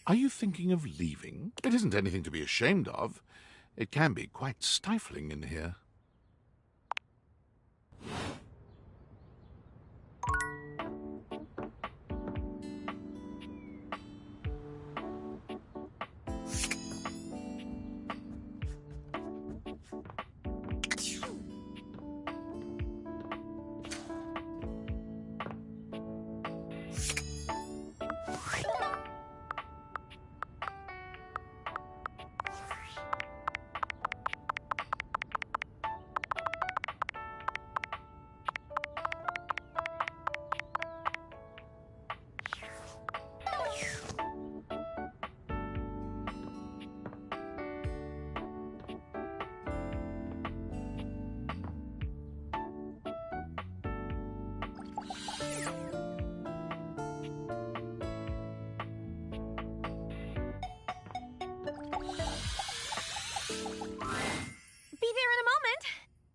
Are you thinking of leaving? It isn't anything to be ashamed of. It can be quite stifling in here.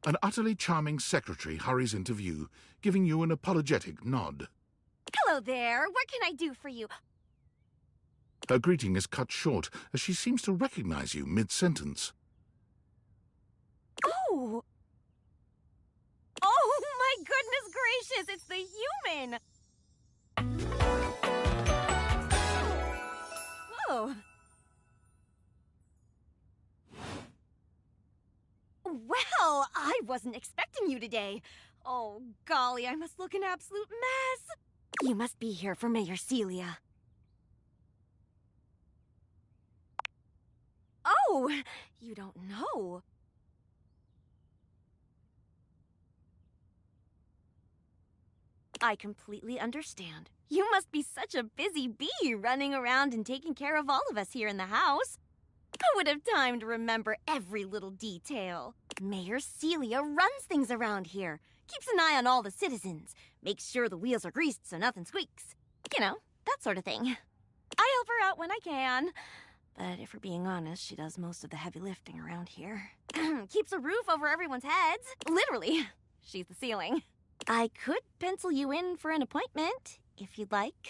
An utterly charming secretary hurries into view, giving you an apologetic nod. Hello there. What can I do for you? Her greeting is cut short as she seems to recognize you mid-sentence. Oh! Oh, my goodness gracious! It's the human! Whoa. Well, I wasn't expecting you today. Oh, golly, I must look an absolute mess. You must be here for Mayor Celia. Oh, you don't know. I completely understand. You must be such a busy bee running around and taking care of all of us here in the house. Who would have time to remember every little detail? Mayor Celia runs things around here, keeps an eye on all the citizens, makes sure the wheels are greased so nothing squeaks. You know, that sort of thing. I help her out when I can. But if we're being honest, she does most of the heavy lifting around here. Keeps a roof over everyone's heads. Literally, she's the ceiling. I could pencil you in for an appointment, if you'd like.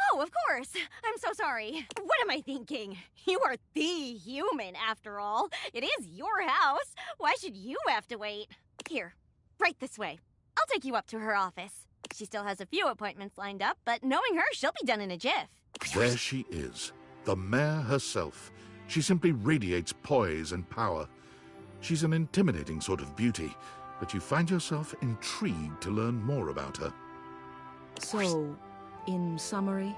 Oh, of course. I'm so sorry. What am I thinking? You are the human, after all. It is your house. Why should you have to wait? Here, right this way. I'll take you up to her office. She still has a few appointments lined up, but knowing her, she'll be done in a jiff. There she is, the mayor herself. She simply radiates poise and power. She's an intimidating sort of beauty, but you find yourself intrigued to learn more about her. So, in summary?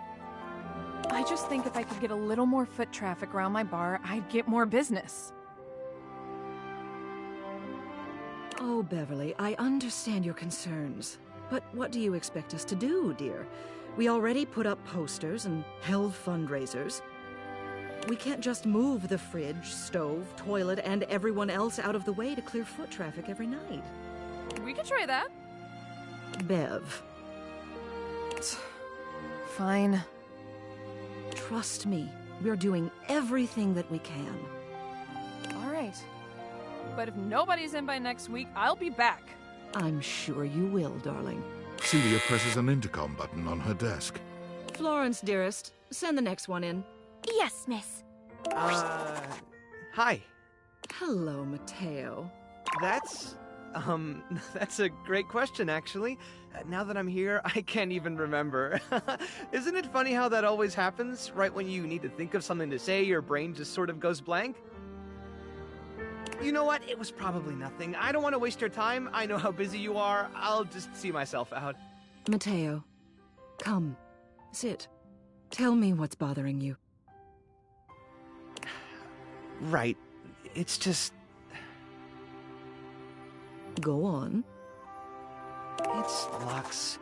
I just think if I could get a little more foot traffic around my bar, I'd get more business. Oh, Beverly, I understand your concerns. But what do you expect us to do, dear? We already put up posters and held fundraisers. We can't just move the fridge, stove, toilet, and everyone else out of the way to clear foot traffic every night. We could try that. Bev. Fine. Trust me, we're doing everything that we can. All right. But if nobody's in by next week, I'll be back. I'm sure you will, darling. Celia presses an intercom button on her desk. Florence, dearest, send the next one in. Yes, miss. Hi. Hello, Mateo. That's a great question, actually. Now that I'm here, I can't even remember. Isn't it funny how that always happens? Right when you need to think of something to say, your brain just sort of goes blank? You know what? It was probably nothing. I don't want to waste your time. I know how busy you are. I'll just see myself out. Mateo, come, sit. Tell me what's bothering you. Right. It's just... Go on. It's Lux.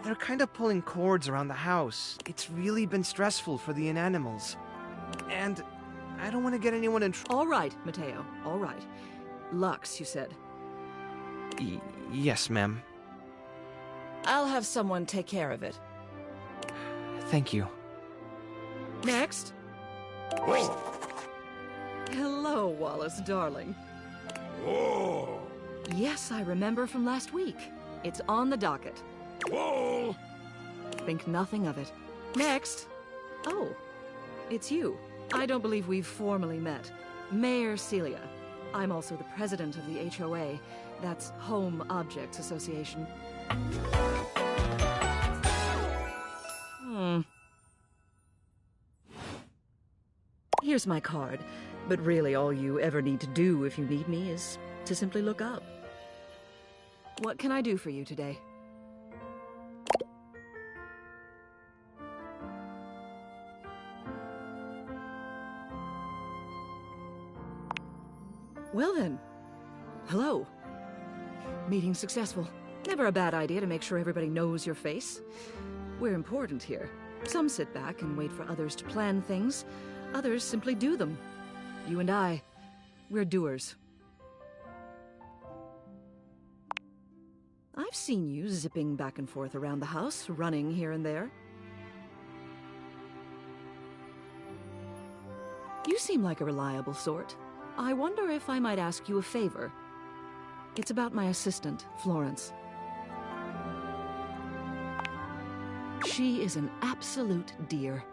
They're kind of pulling cords around the house. It's really been stressful for the inanimals. And I don't want to get anyone in trouble. All right, Mateo, all right. Lux, you said. Yes, ma'am. I'll have someone take care of it. Thank you. Next. Hello, Wallace, darling. Oh! Yes, I remember from last week. It's on the docket. Wall! Think nothing of it. Next. Oh, it's you. I don't believe we've formally met. Mayor Celia. I'm also the president of the HOA. That's Home Objects Association. Here's my card, but really all you ever need to do if you need me is to simply look up. What can I do for you today? Well then, hello. Meeting successful. Never a bad idea to make sure everybody knows your face. We're important here. Some sit back and wait for others to plan things. Others simply do them. You and I, we're doers. I've seen you zipping back and forth around the house, running here and there. You seem like a reliable sort. I wonder if I might ask you a favor. It's about my assistant, Florence. She is an absolute dear.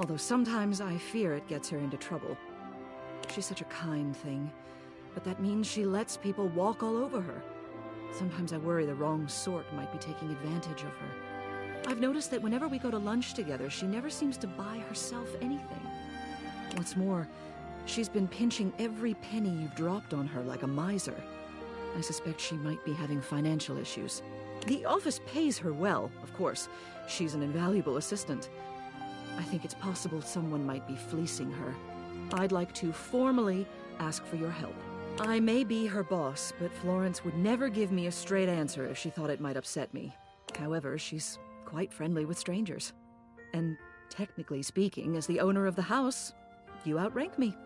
Although sometimes I fear it gets her into trouble. She's such a kind thing, but that means she lets people walk all over her. Sometimes I worry the wrong sort might be taking advantage of her. I've noticed that whenever we go to lunch together, she never seems to buy herself anything. What's more, she's been pinching every penny you've dropped on her like a miser. I suspect she might be having financial issues. The office pays her well, of course. She's an invaluable assistant. I think it's possible someone might be fleecing her. I'd like to formally ask for your help. I may be her boss, but Florence would never give me a straight answer if she thought it might upset me. However, she's quite friendly with strangers. And technically speaking, as the owner of the house, you outrank me.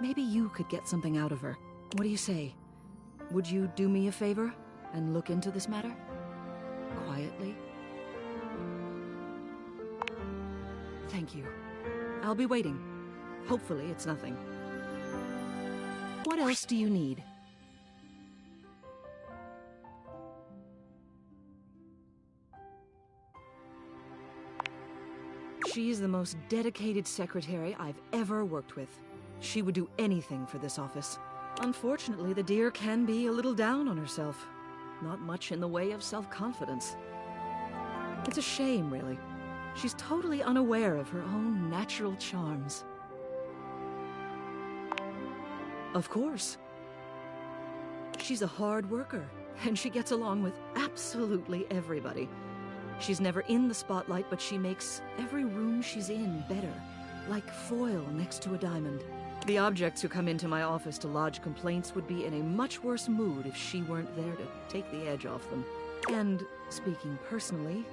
Maybe you could get something out of her. What do you say? Would you do me a favor and look into this matter? Quietly? Thank you. I'll be waiting. Hopefully it's nothing. What else do you need? She's the most dedicated secretary I've ever worked with. She would do anything for this office. Unfortunately, the dear can be a little down on herself. Not much in the way of self-confidence. It's a shame, really. She's totally unaware of her own natural charms. Of course. She's a hard worker, and she gets along with absolutely everybody. She's never in the spotlight, but she makes every room she's in better, like foil next to a diamond. The objects who come into my office to lodge complaints would be in a much worse mood if she weren't there to take the edge off them. And, speaking personally,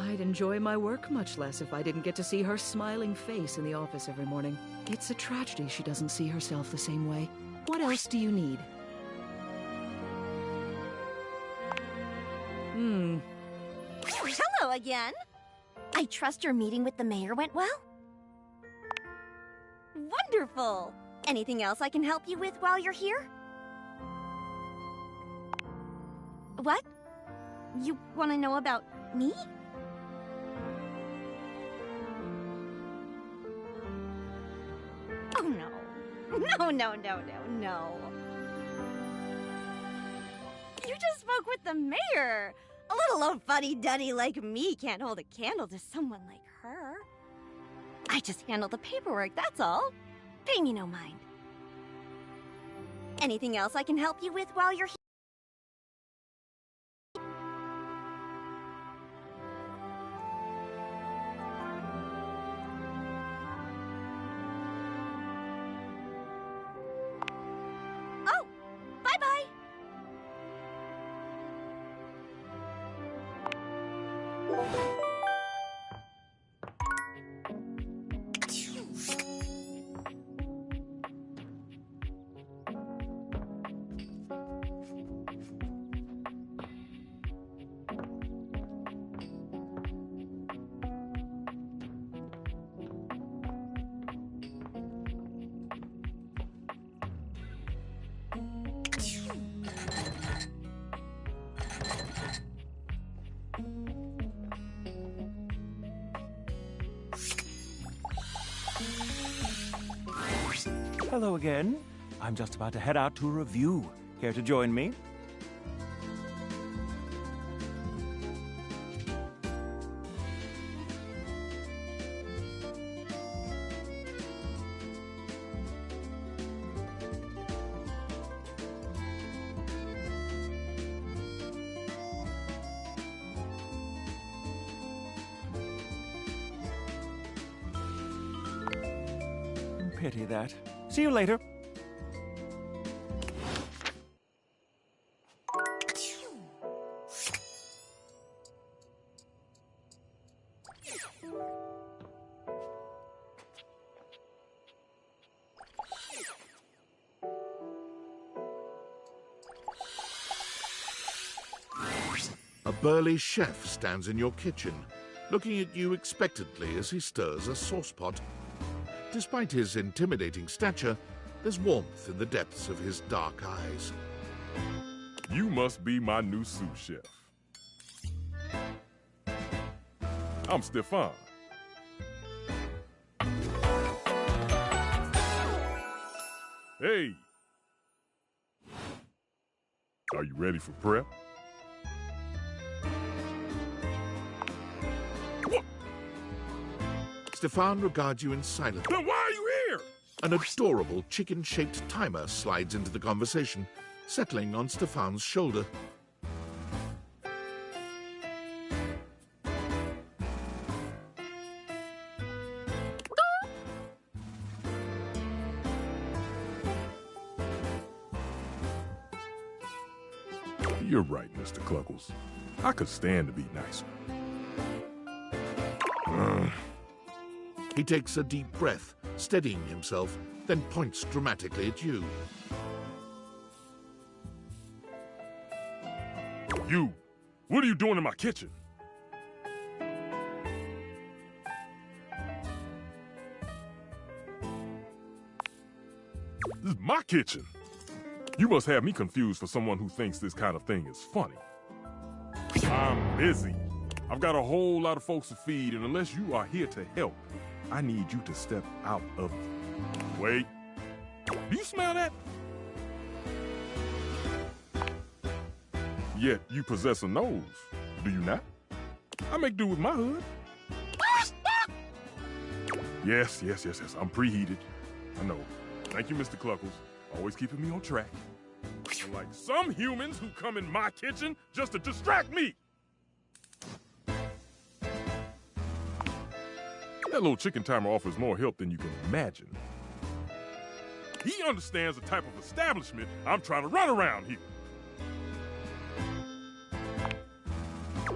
I'd enjoy my work much less if I didn't get to see her smiling face in the office every morning. It's a tragedy she doesn't see herself the same way. What else do you need? Hello again. I trust your meeting with the mayor went well? Wonderful! Anything else I can help you with while you're here? What? You want to know about me? Oh, no. No. You just spoke with the mayor. A little old fuddy-duddy like me can't hold a candle to someone like her. I just handle the paperwork, that's all. Pay me no mind. Anything else I can help you with while you're here? Oh, bye-bye. Hello again. I'm just about to head out to a review. Care to join me? Pity that. See you later. A burly chef stands in your kitchen, looking at you expectantly as he stirs a saucepot. Despite his intimidating stature, there's warmth in the depths of his dark eyes. You must be my new sous chef. I'm Stefan. Hey! Are you ready for prep? Stefan regards you in silence. Then why are you here? An adorable chicken-shaped timer slides into the conversation, settling on Stefan's shoulder. You're right, Mr. Cluckles. I could stand to be nicer. He takes a deep breath, steadying himself, then points dramatically at you. You! What are you doing in my kitchen? This is my kitchen! You must have me confused for someone who thinks this kind of thing is funny. I'm busy. I've got a whole lot of folks to feed, and unless you are here to help, I need you to step out of it. Wait. Do you smell that? Yet you possess a nose, do you not? I make do with my hood. Yes, I'm preheated. I know. Thank you, Mr. Cluckles. Always keeping me on track. Unlike some humans who come in my kitchen just to distract me. That little chicken timer offers more help than you can imagine. He understands the type of establishment I'm trying to run around here.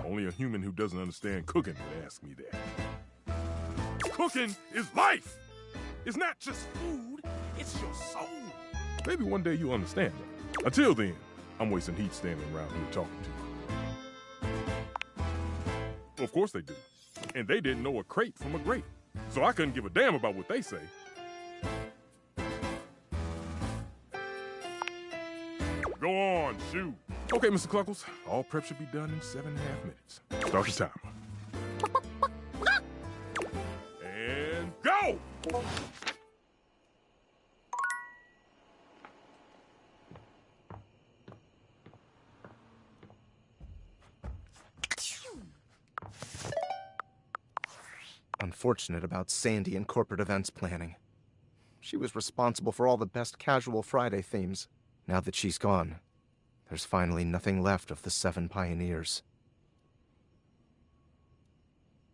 Only a human who doesn't understand cooking would ask me that. Cooking is life! It's not just food, it's your soul. Maybe one day you'll understand that. Until then, I'm wasting heat standing around here talking to you. Of course they do. And they didn't know a crate from a grape. So I couldn't give a damn about what they say. Go on, shoot. Okay, Mr. Cluckles, all prep should be done in 7.5 minutes. Start the timer. And go! Unfortunate about Sandy and corporate events planning. She was responsible for all the best casual Friday themes. Now that she's gone, there's finally nothing left of the 7 pioneers.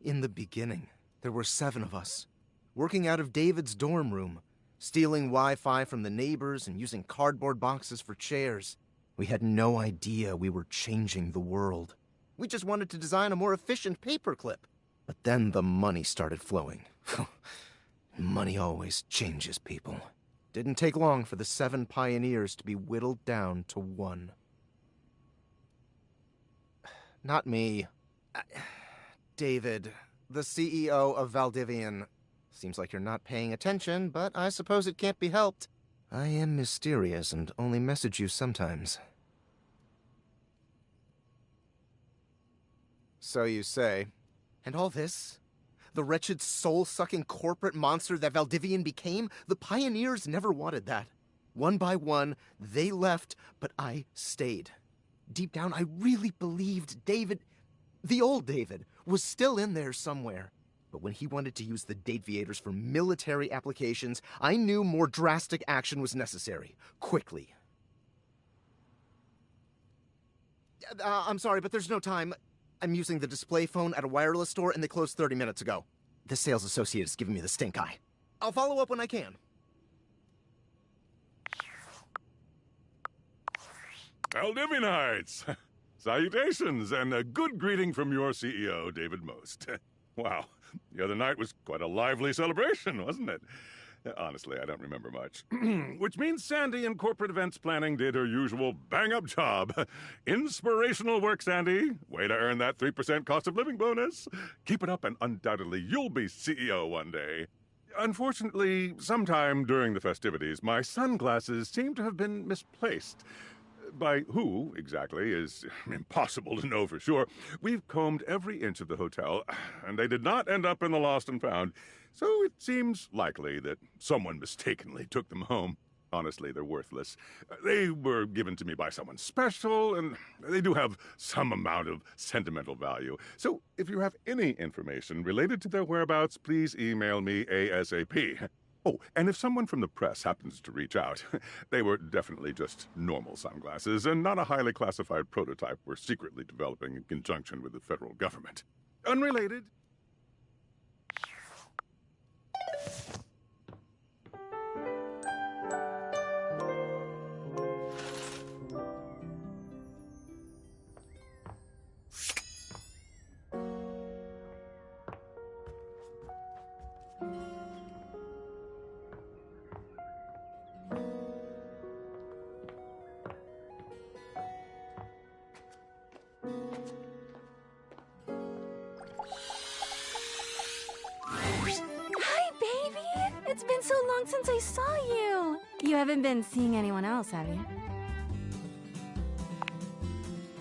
In the beginning, there were 7 of us, working out of David's dorm room, stealing Wi-Fi from the neighbors and using cardboard boxes for chairs. We had no idea we were changing the world. We just wanted to design a more efficient paperclip. But then the money started flowing. Money always changes people. Didn't take long for the 7 pioneers to be whittled down to 1. Not me. David, the CEO of Valdivian. Seems like you're not paying attention, but I suppose it can't be helped. I am mysterious and only message you sometimes. So you say. And all this? The wretched soul-sucking corporate monster that Valdivian became, the pioneers never wanted that. One by one, they left, but I stayed. Deep down, I really believed David, the old David, was still in there somewhere. But when he wanted to use the Dateviators for military applications, I knew more drastic action was necessary. Quickly. I'm sorry, but there's no time. I'm using the display phone at a wireless store, and they closed 30 minutes ago. The sales associate is giving me the stink eye. I'll follow up when I can. Valdivianites! Salutations, and a good greeting from your CEO, David Most. Wow, the other night was quite a lively celebration, wasn't it? Honestly, I don't remember much. Which means Sandy in corporate events planning did her usual bang-up job. Inspirational work, Sandy. Way to earn that 3% cost of living bonus. Keep it up and undoubtedly you'll be CEO one day. Unfortunately, sometime during the festivities, my sunglasses seem to have been misplaced. By who, exactly, is impossible to know for sure. We've combed every inch of the hotel, and they did not end up in the lost and found. So it seems likely that someone mistakenly took them home. Honestly, they're worthless. They were given to me by someone special, and they do have some amount of sentimental value. So if you have any information related to their whereabouts, please email me ASAP. Oh, and if someone from the press happens to reach out, they were definitely just normal sunglasses and not a highly classified prototype we're secretly developing in conjunction with the federal government. Unrelated. It's been so long since I saw you. You haven't been seeing anyone else, have you?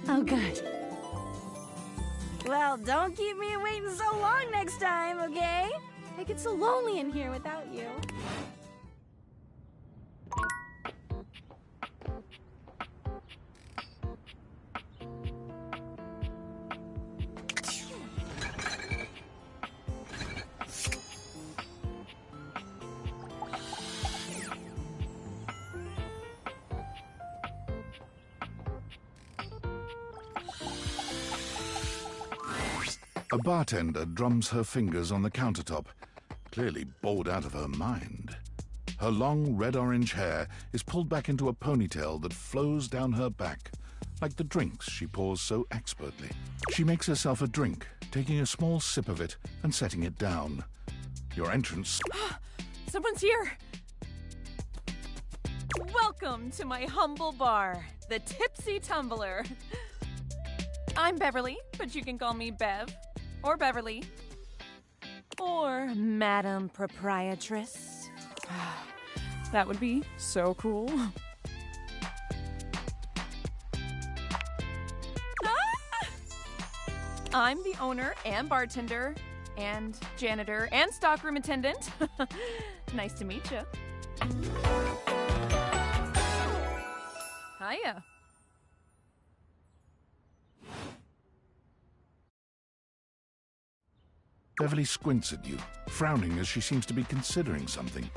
Oh, good. Well, don't keep me waiting so long next time, okay? I get so lonely in here without you. A bartender drums her fingers on the countertop, clearly bored out of her mind. Her long red-orange hair is pulled back into a ponytail that flows down her back, like the drinks she pours so expertly. She makes herself a drink, taking a small sip of it and setting it down. Your entrance... Someone's here! Welcome to my humble bar, the Tipsy Tumbler. I'm Beverly, but you can call me Bev. Or Beverly. Or Madam Proprietress. That would be so cool. I'm the owner and bartender and janitor and stockroom attendant. Nice to meet you. Hiya. Beverly squints at you, frowning as she seems to be considering something.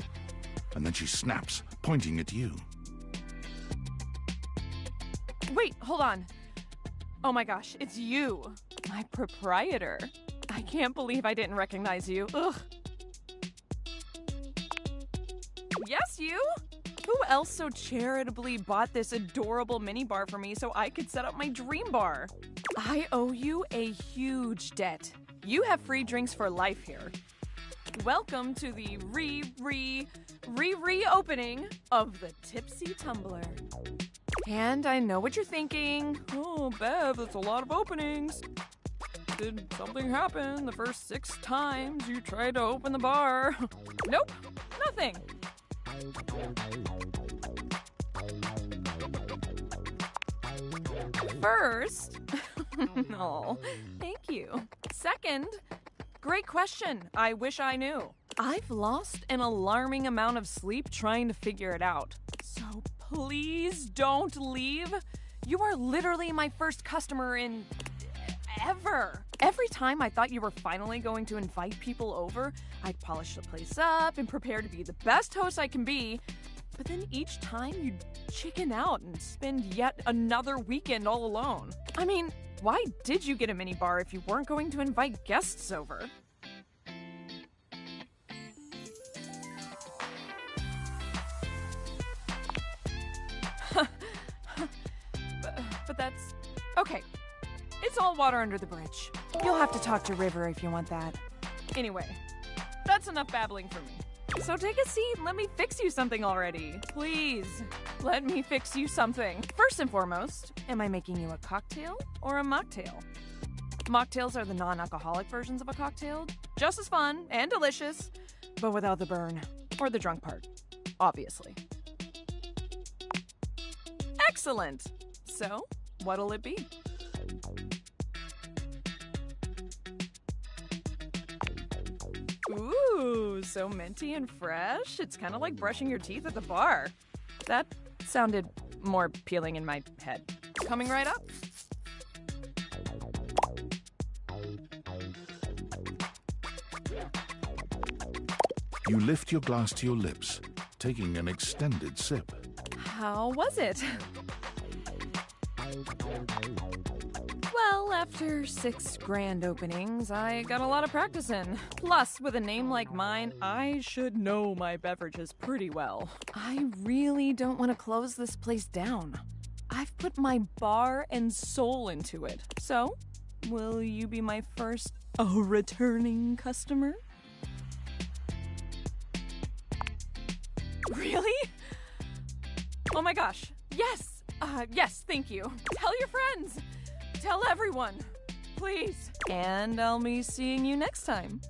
And then she snaps, pointing at you. Wait, hold on. Oh my gosh, it's you, my proprietor. I can't believe I didn't recognize you. Ugh. Yes, you? Who else so charitably bought this adorable minibar for me so I could set up my dream bar? I owe you a huge debt. You have free drinks for life here. Welcome to the reopening of the Tipsy Tumbler. And I know what you're thinking. Oh, Bev, that's a lot of openings. Did something happen the first 6 times you tried to open the bar? Nope, nothing. First, oh, thank you. Second, Great question. I wish I knew. I've lost an alarming amount of sleep trying to figure it out. So please don't leave. You are literally my first customer in ever. Every time I thought you were finally going to invite people over, I'd polish the place up and prepare to be the best host I can be. But then each time you'd chicken out and spend yet another weekend all alone. I mean, why did you get a minibar if you weren't going to invite guests over? but that's... Okay. It's all water under the bridge. You'll have to talk to River if you want that. Anyway, that's enough babbling for me. So take a seat and let me fix you something already. Please, let me fix you something. First and foremost, am I making you a cocktail or a mocktail? Mocktails are the non-alcoholic versions of a cocktail. Just as fun and delicious, but without the burn. Or the drunk part, obviously. Excellent! So, what'll it be? Ooh, so minty and fresh. It's kind of like brushing your teeth at the bar. That sounded more appealing in my head. Coming right up. You lift your glass to your lips, taking an extended sip. How was it? Well, after 6 grand openings, I got a lot of practice in. Plus, with a name like mine, I should know my beverages pretty well. I really don't want to close this place down. I've put my bar and soul into it. So, will you be my first returning customer? Really? Oh my gosh. Yes. Yes, thank you. Tell your friends. Tell everyone. Please. And I'll be seeing you next time.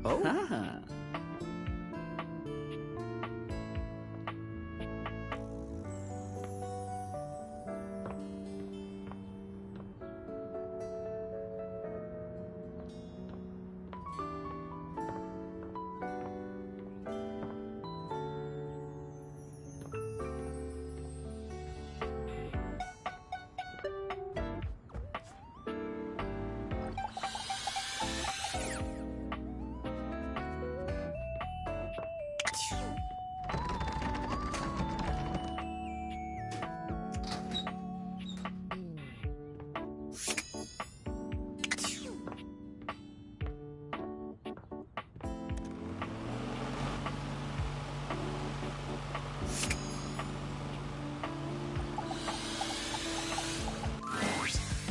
Oh.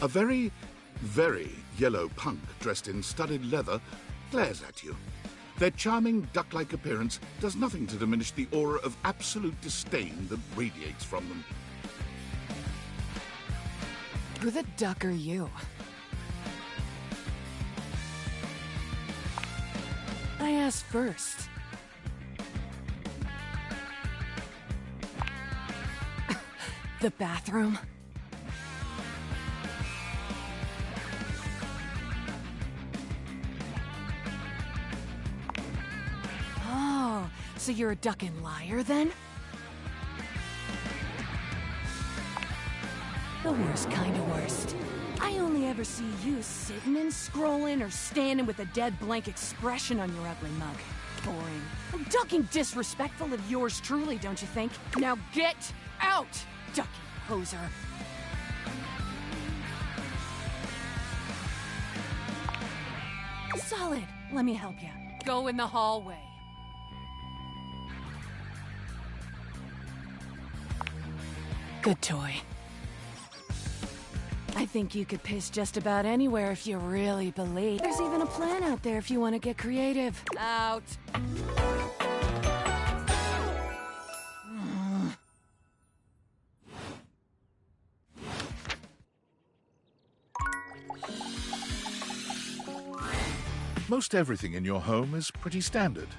A very, very yellow punk dressed in studded leather glares at you. Their charming duck-like appearance does nothing to diminish the aura of absolute disdain that radiates from them. Who the duck are you? I asked first. The bathroom? Oh, so you're a duckin' liar then? The worst kind of worst. I only ever see you sitting and scrolling or standing with a dead blank expression on your ugly mug. Boring. And ducking disrespectful of yours truly, don't you think? Now get out, ducking poser. Solid. Let me help you. Go in the hallway. Good toy. I think you could piss just about anywhere if you really believe. There's even a plan out there if you want to get creative. Out. Most everything in your home is pretty standard.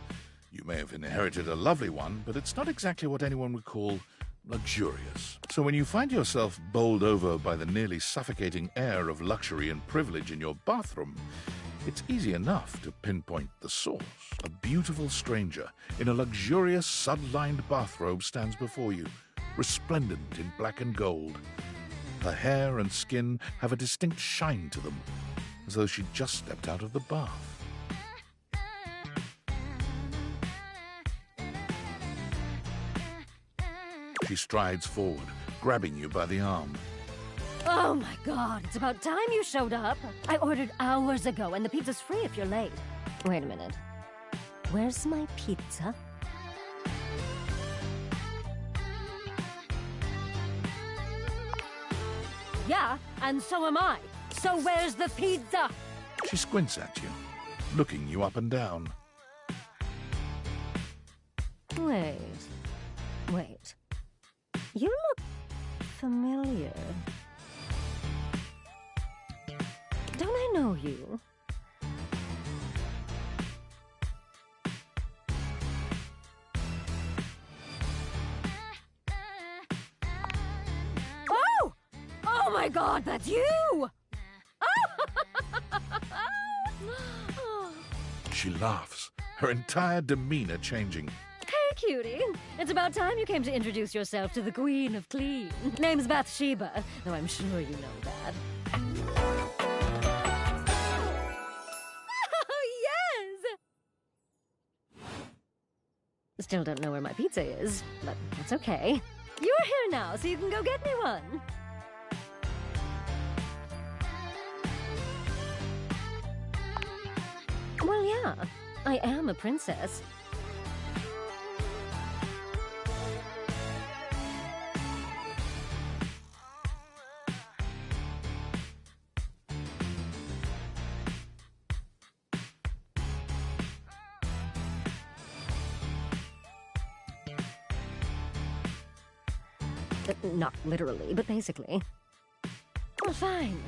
You may have inherited a lovely one, but it's not exactly what anyone would call luxurious. So when you find yourself bowled over by the nearly suffocating air of luxury and privilege in your bathroom, it's easy enough to pinpoint the source. A beautiful stranger in a luxurious sud-lined bathrobe stands before you, resplendent in black and gold. Her hair and skin have a distinct shine to them, as though she'd just stepped out of the bath. She strides forward, grabbing you by the arm. Oh my god, it's about time you showed up. I ordered hours ago, and the pizza's free if you're late. Wait a minute. Where's my pizza? Yeah, and so am I. So where's the pizza? She squints at you, looking you up and down. Wait. You look familiar. Don't I know you? Oh! Oh my god, that's you! She laughs, her entire demeanor changing. Hey, cutie. It's about time you came to introduce yourself to the Queen of Clean. Name's Bathsheba, though I'm sure you know that. Oh, yes! Still don't know where my pizza is, but that's okay. You're here now, so you can go get me one. Well, yeah, I am a princess. Not literally, but basically. Well, fine.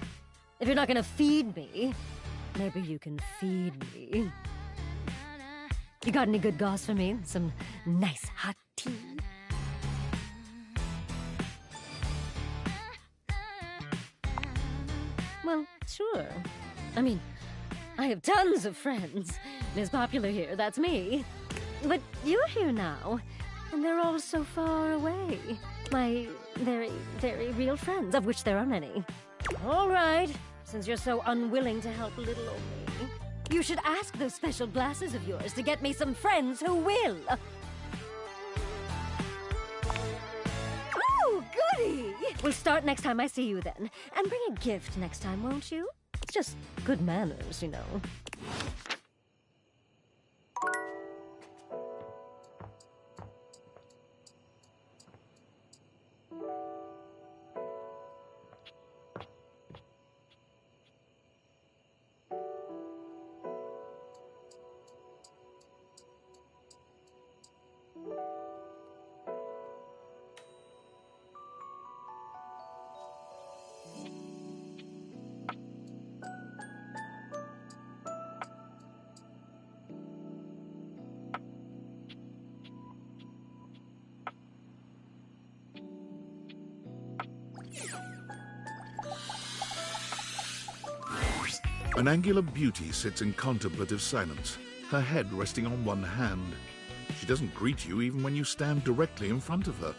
If you're not gonna feed me, maybe you can feed me. You got any good goss for me? Some nice hot tea? Well, sure. I mean, I have tons of friends. Ms. Popular here, that's me. But you're here now, and they're all so far away. My very, very real friends, of which there are many. All right, since you're so unwilling to help little old me, you should ask those special glasses of yours to get me some friends who will. Oh, goody! We'll start next time I see you then. And bring a gift next time, won't you? It's just good manners, you know. An angular beauty sits in contemplative silence, her head resting on one hand. She doesn't greet you even when you stand directly in front of her.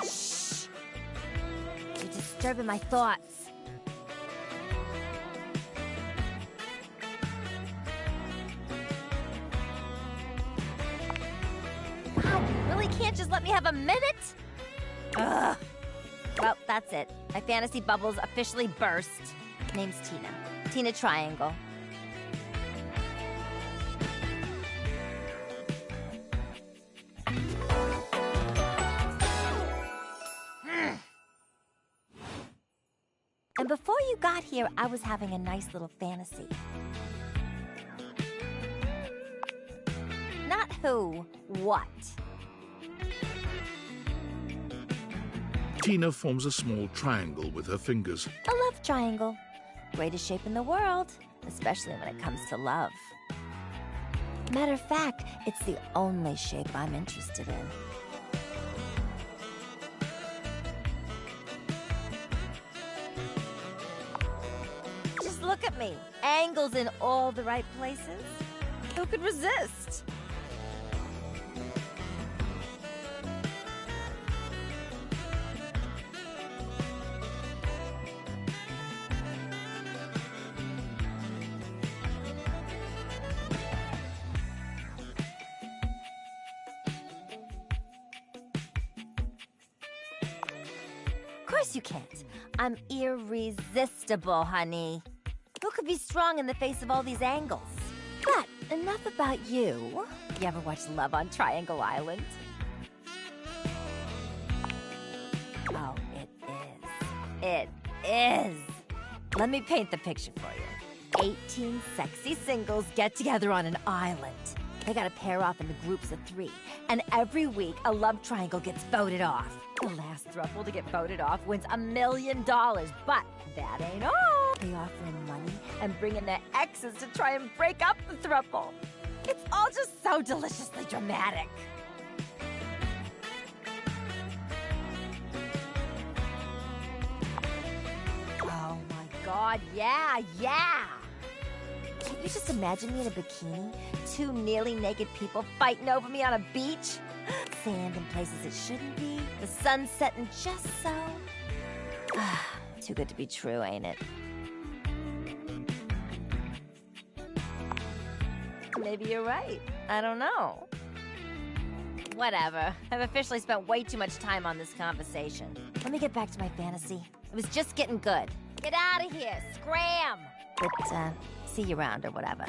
Shh. You're disturbing my thoughts. God, you really can't just let me have a minute? Ugh. Well, that's it. My fantasy bubbles officially burst. Name's Tina. Tina Triangle. And before you got here, I was having a nice little fantasy. Not who, what. Tina forms a small triangle with her fingers. A love triangle. Greatest shape in the world, especially when it comes to love. Matter of fact, it's the only shape I'm interested in. Just look at me. Angles in all the right places. Who could resist? Of course you can't. I'm irresistible, honey. Who could be strong in the face of all these angles? But enough about you. You ever watch Love on Triangle Island? Oh, it is. It is. Let me paint the picture for you. 18 sexy singles get together on an island. They gotta pair off into groups of 3. And every week, a love triangle gets voted off. The last throuple to get voted off wins $1 million. But that ain't all. They offer them money and bring in their exes to try and break up the throuple. It's all just so deliciously dramatic. Oh my God, yeah. Can't you just imagine me in a bikini? 2 nearly naked people fighting over me on a beach? Sand in places it shouldn't be. The sun setting just so. Too good to be true, ain't it? Maybe you're right. I don't know. Whatever. I've officially spent way too much time on this conversation. Let me get back to my fantasy. It was just getting good. Get out of here! Scram! But, see you around or whatever.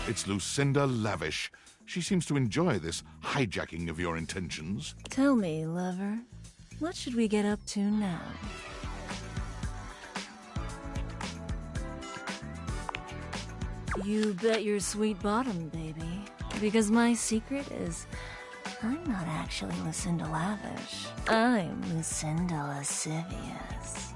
It's Lucinda Lavish. She seems to enjoy this hijacking of your intentions. Tell me, lover, what should we get up to now? You bet your sweet bottom, baby. Because my secret is, I'm not actually Lucinda Lavish. I'm Lucinda Lascivious.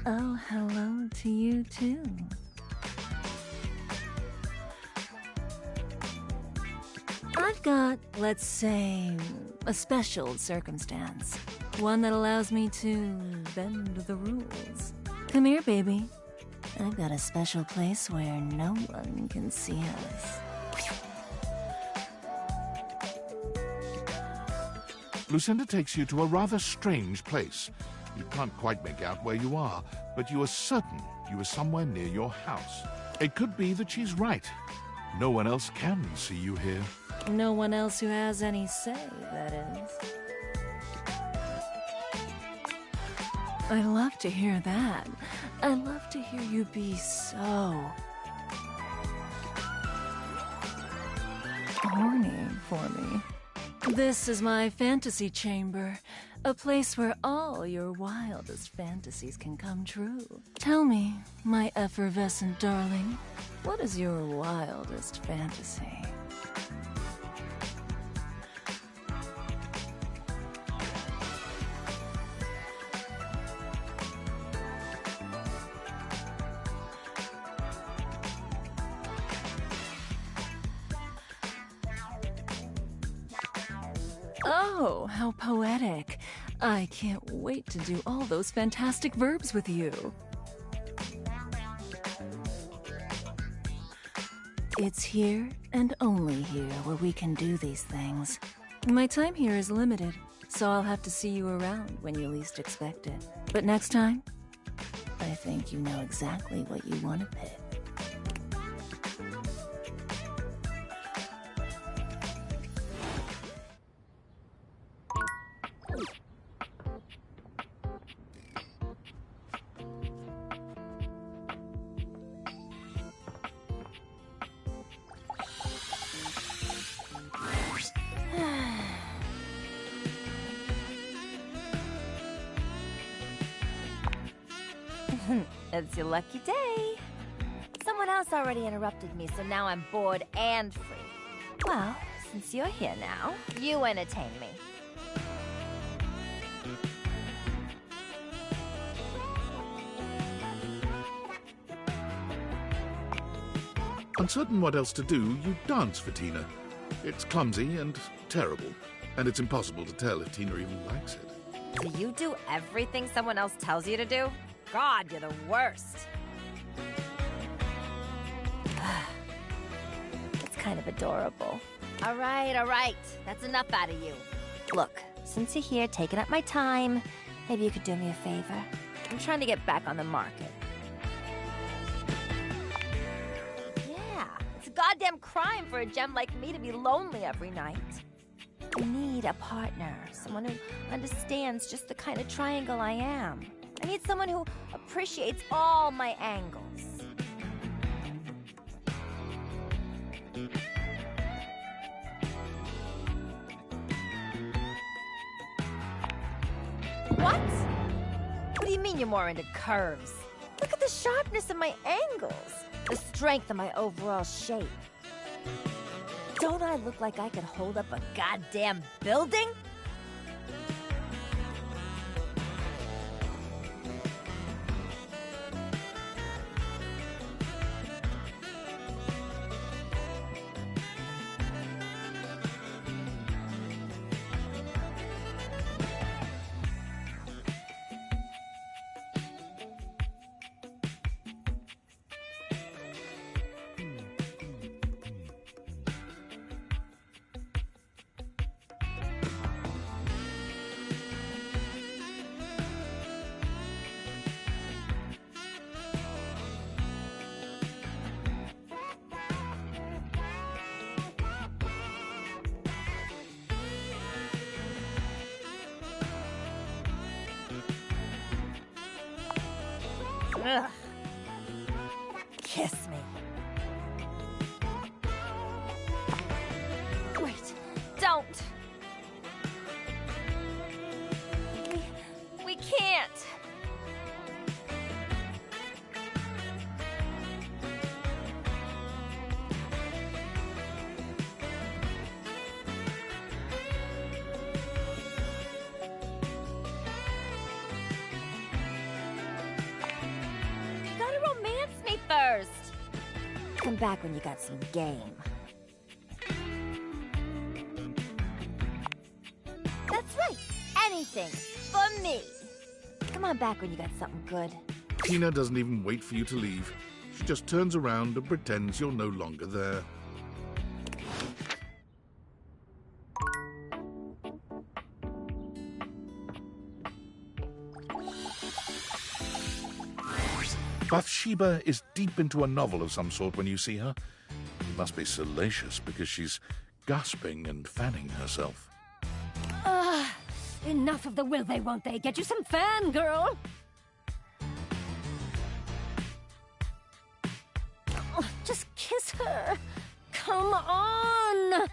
Oh, hello to you too. I've got, let's say, a special circumstance. One that allows me to bend the rules. Come here, baby. I've got a special place where no one can see us. Lucinda takes you to a rather strange place. You can't quite make out where you are, but you are certain you are somewhere near your house. It could be that she's right. No one else can see you here. No one else who has any say, that is. I love to hear that. I love to hear you be so horny for me. This is my fantasy chamber, a place where all your wildest fantasies can come true. Tell me, my effervescent darling, what is your wildest fantasy? Oh, how poetic. I can't wait to do all those fantastic verbs with you. It's here and only here where we can do these things. My time here is limited, so I'll have to see you around when you least expect it. But next time, I think you know exactly what you want to pick. It's your lucky day. Someone else already interrupted me, so now I'm bored and free. Well, since you're here now, you entertain me. Uncertain what else to do, you dance for Tina. It's clumsy and terrible, and it's impossible to tell if Tina even likes it. Do you do everything someone else tells you to do? God, you're the worst. It's kind of adorable. All right. That's enough out of you. Look, since you're here taking up my time, maybe you could do me a favor. I'm trying to get back on the market. Yeah, it's a goddamn crime for a gem like me to be lonely every night. I need a partner, someone who understands just the kind of triangle I am. I need someone who appreciates all my angles. What? What do you mean you're more into curves? Look at the sharpness of my angles, the strength of my overall shape. Don't I look like I could hold up a goddamn building? Ugh. Kiss me. Wait, don't. We can't. Gotta romance me first. Come back when you got some game. That's right. Anything for me. Come on back when you got something good. Tina doesn't even wait for you to leave. She just turns around and pretends you're no longer there. Bathsheba is deep into a novel of some sort when you see her. It must be salacious because she's gasping and fanning herself. Enough of the will they, won't they? Get you some fangirl! Oh, just kiss her! Come on!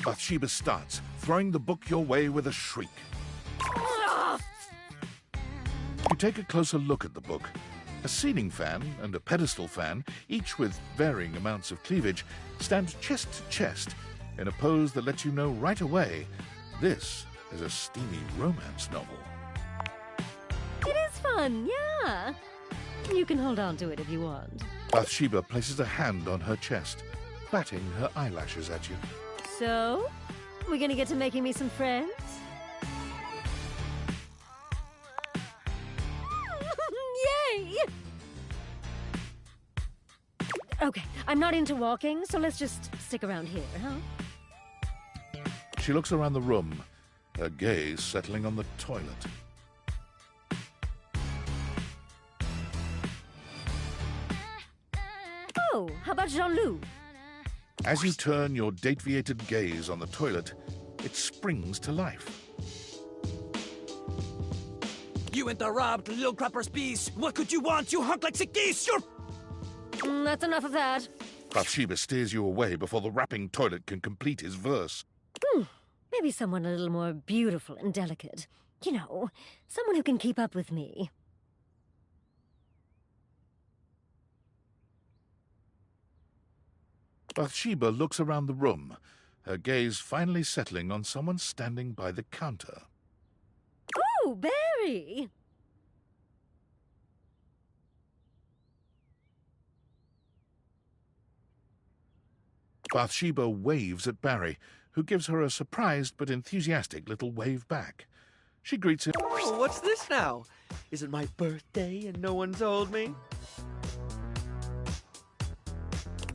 Bathsheba starts, throwing the book your way with a shriek. You take a closer look at the book. A ceiling fan and a pedestal fan, each with varying amounts of cleavage, stand chest to chest in a pose that lets you know right away this is a steamy romance novel. It is fun, yeah. You can hold on to it if you want. Bathsheba places a hand on her chest, batting her eyelashes at you. So, we're gonna get to making me some friends? Yay! Okay, I'm not into walking, so let's just stick around here, huh? She looks around the room, her gaze settling on the toilet. Oh, how about Jean-Loup? As you turn your date-viated gaze on the toilet, it springs to life. You interrupt, little crapper's piece! What could you want, you hunk like sick geese? You're... That's enough of that. Bathsheba steers you away before the rapping toilet can complete his verse. Maybe someone a little more beautiful and delicate. You know, someone who can keep up with me. Bathsheba looks around the room, her gaze finally settling on someone standing by the counter. Oh, Barry! Bathsheba waves at Barry, who gives her a surprised but enthusiastic little wave back. She greets him. Oh, what's this now? Is it my birthday and no one told me?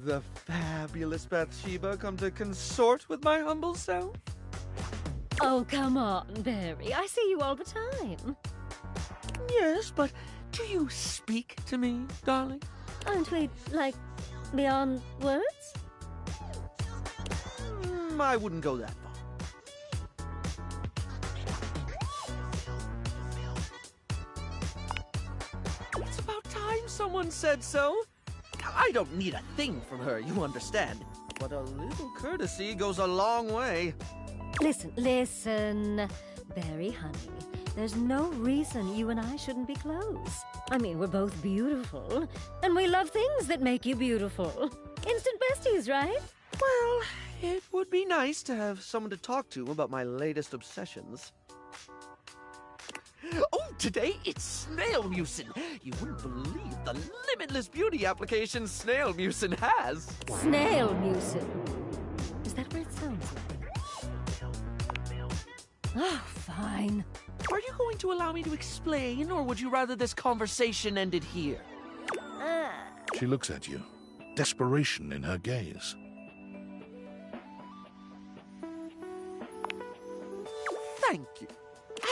The fabulous Bathsheba come to consort with my humble self? Oh, come on, Barry. I see you all the time. Yes, but do you speak to me, darling? Aren't we, like, beyond words? I wouldn't go that far. It's about time someone said so. I don't need a thing from her, you understand. But a little courtesy goes a long way. Listen, Barry, honey. There's no reason you and I shouldn't be close. I mean, we're both beautiful, and we love things that make you beautiful. Instant besties, right? Well, it would be nice to have someone to talk to about my latest obsessions. Oh, today it's Snail Mucin. You wouldn't believe the limitless beauty application Snail Mucin has. Snail Mucin. Is that what it sounds like? Oh, fine. Are you going to allow me to explain, or would you rather this conversation ended here? She looks at you, desperation in her gaze. Thank you.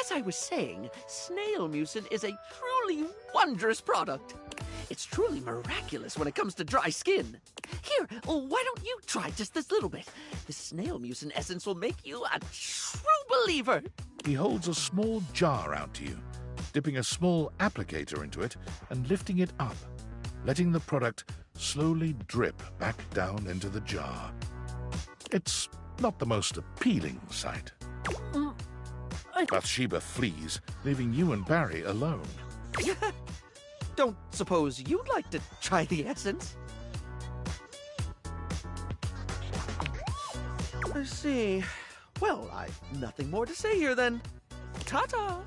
As I was saying, Snail Mucin is a truly wondrous product. It's truly miraculous when it comes to dry skin. Here, why don't you try just this little bit? The snail mucin essence will make you a true believer. He holds a small jar out to you, dipping a small applicator into it and lifting it up, letting the product slowly drip back down into the jar. It's not the most appealing sight. Bathsheba flees, leaving you and Barry alone. Don't suppose you'd like to try the essence? I see. Well, I've nothing more to say here then. Ta-ta!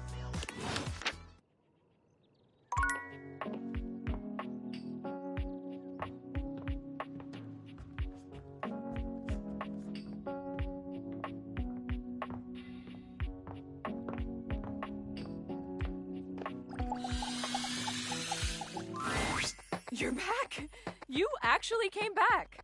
You're back! You actually came back!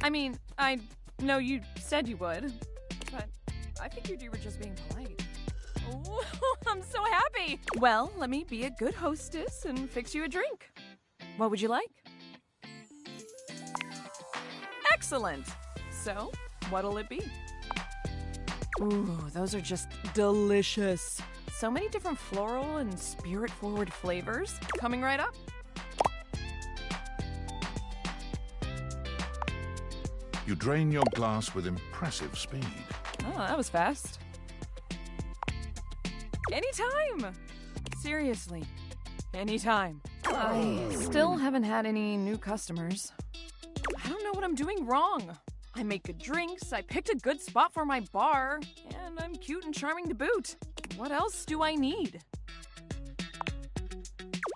I mean, I know you said you would, but I figured you were just being polite. Oh, I'm so happy! Well, let me be a good hostess and fix you a drink. What would you like? Excellent! So, what'll it be? Ooh, those are just delicious. So many different floral and spirit-forward flavors. Coming right up. You drain your glass with impressive speed. Oh, that was fast. Anytime! Seriously, anytime. I still haven't had any new customers. I don't know what I'm doing wrong. I make good drinks, I picked a good spot for my bar, and I'm cute and charming to boot. What else do I need?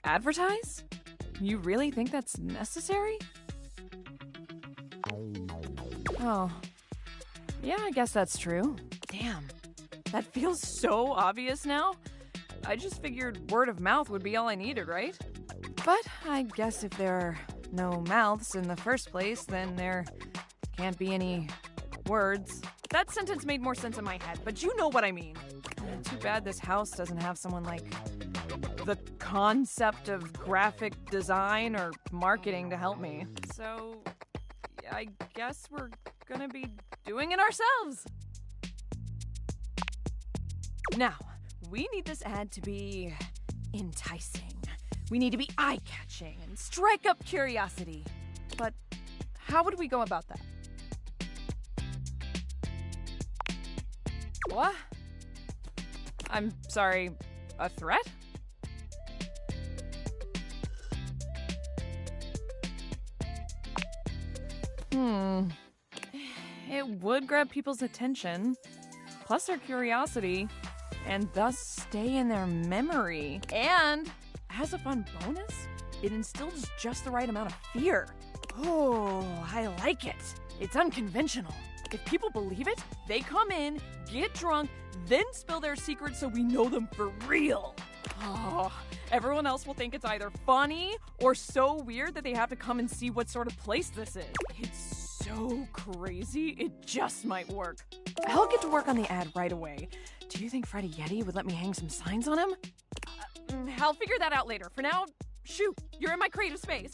Advertise? You really think that's necessary? Oh. Yeah, I guess that's true. Damn. That feels so obvious now. I just figured word of mouth would be all I needed, right? But I guess if there are no mouths in the first place, then there can't be any words. That sentence made more sense in my head, but you know what I mean. Too bad this house doesn't have someone like the concept of graphic design or marketing to help me. So I guess we're gonna be doing it ourselves. Now, we need this ad to be enticing. We need to be eye-catching and strike up curiosity. But how would we go about that? What? I'm sorry, a threat? It would grab people's attention, plus their curiosity, and thus stay in their memory. And, as a fun bonus, it instills just the right amount of fear. Oh, I like it. It's unconventional. If people believe it, they come in, get drunk, then spill their secrets so we know them for real. Oh, everyone else will think it's either funny or so weird that they have to come and see what sort of place this is. It's so crazy, it just might work. I'll get to work on the ad right away. Do you think Freddy Yeti would let me hang some signs on him? I'll figure that out later. For now, shoot, you're in my creative space.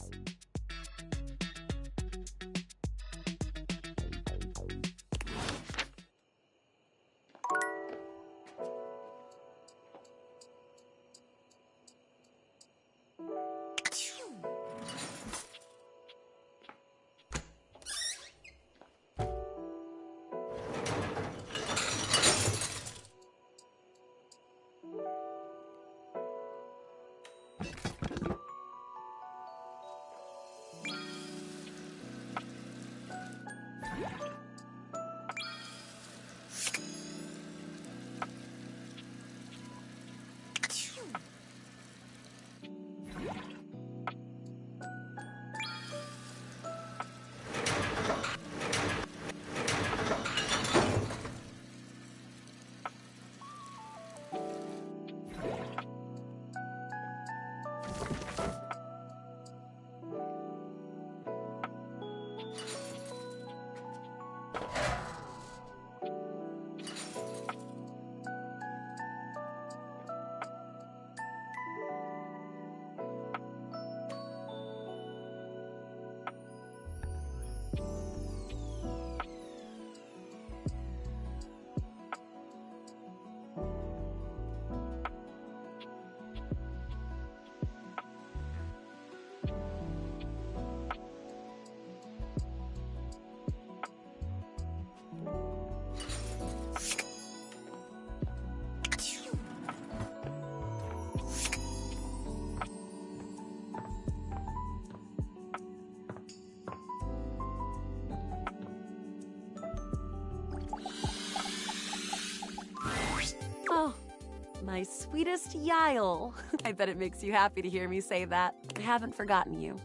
My sweetest Yael. I bet it makes you happy to hear me say that. I haven't forgotten you.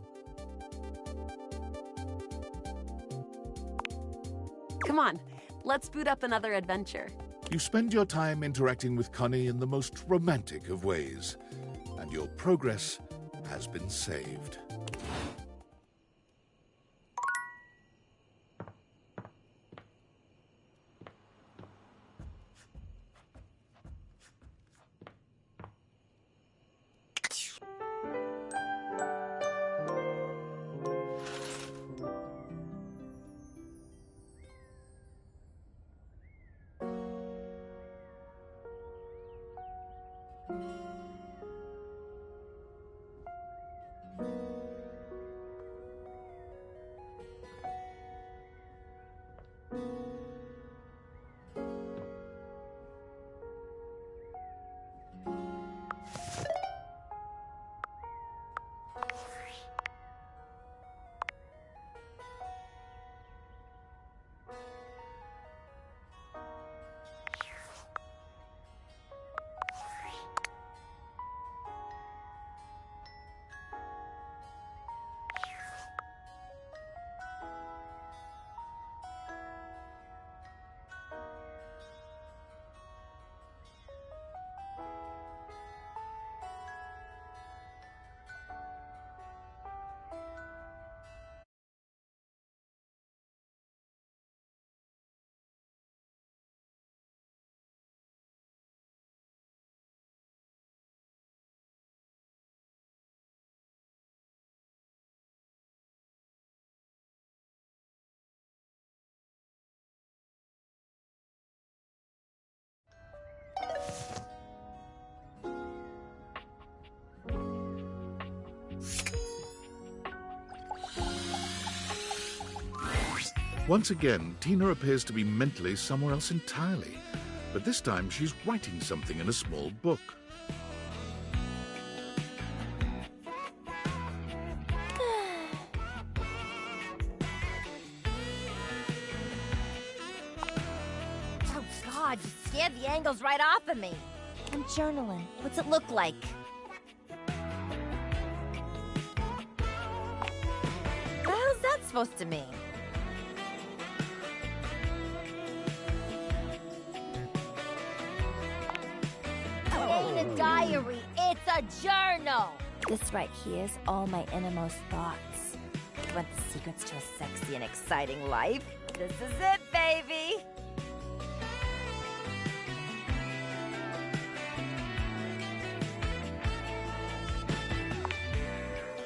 Come on, let's boot up another adventure. You spend your time interacting with Connie in the most romantic of ways, and your progress has been saved. Once again, Tina appears to be mentally somewhere else entirely, but this time she's writing something in a small book. Oh God, you scared the angles right off of me. I'm journaling. What's it look like? What the hell's that supposed to mean? It ain't a diary, it's a journal. This right here is all my innermost thoughts. You want the secrets to a sexy and exciting life? This is it, baby.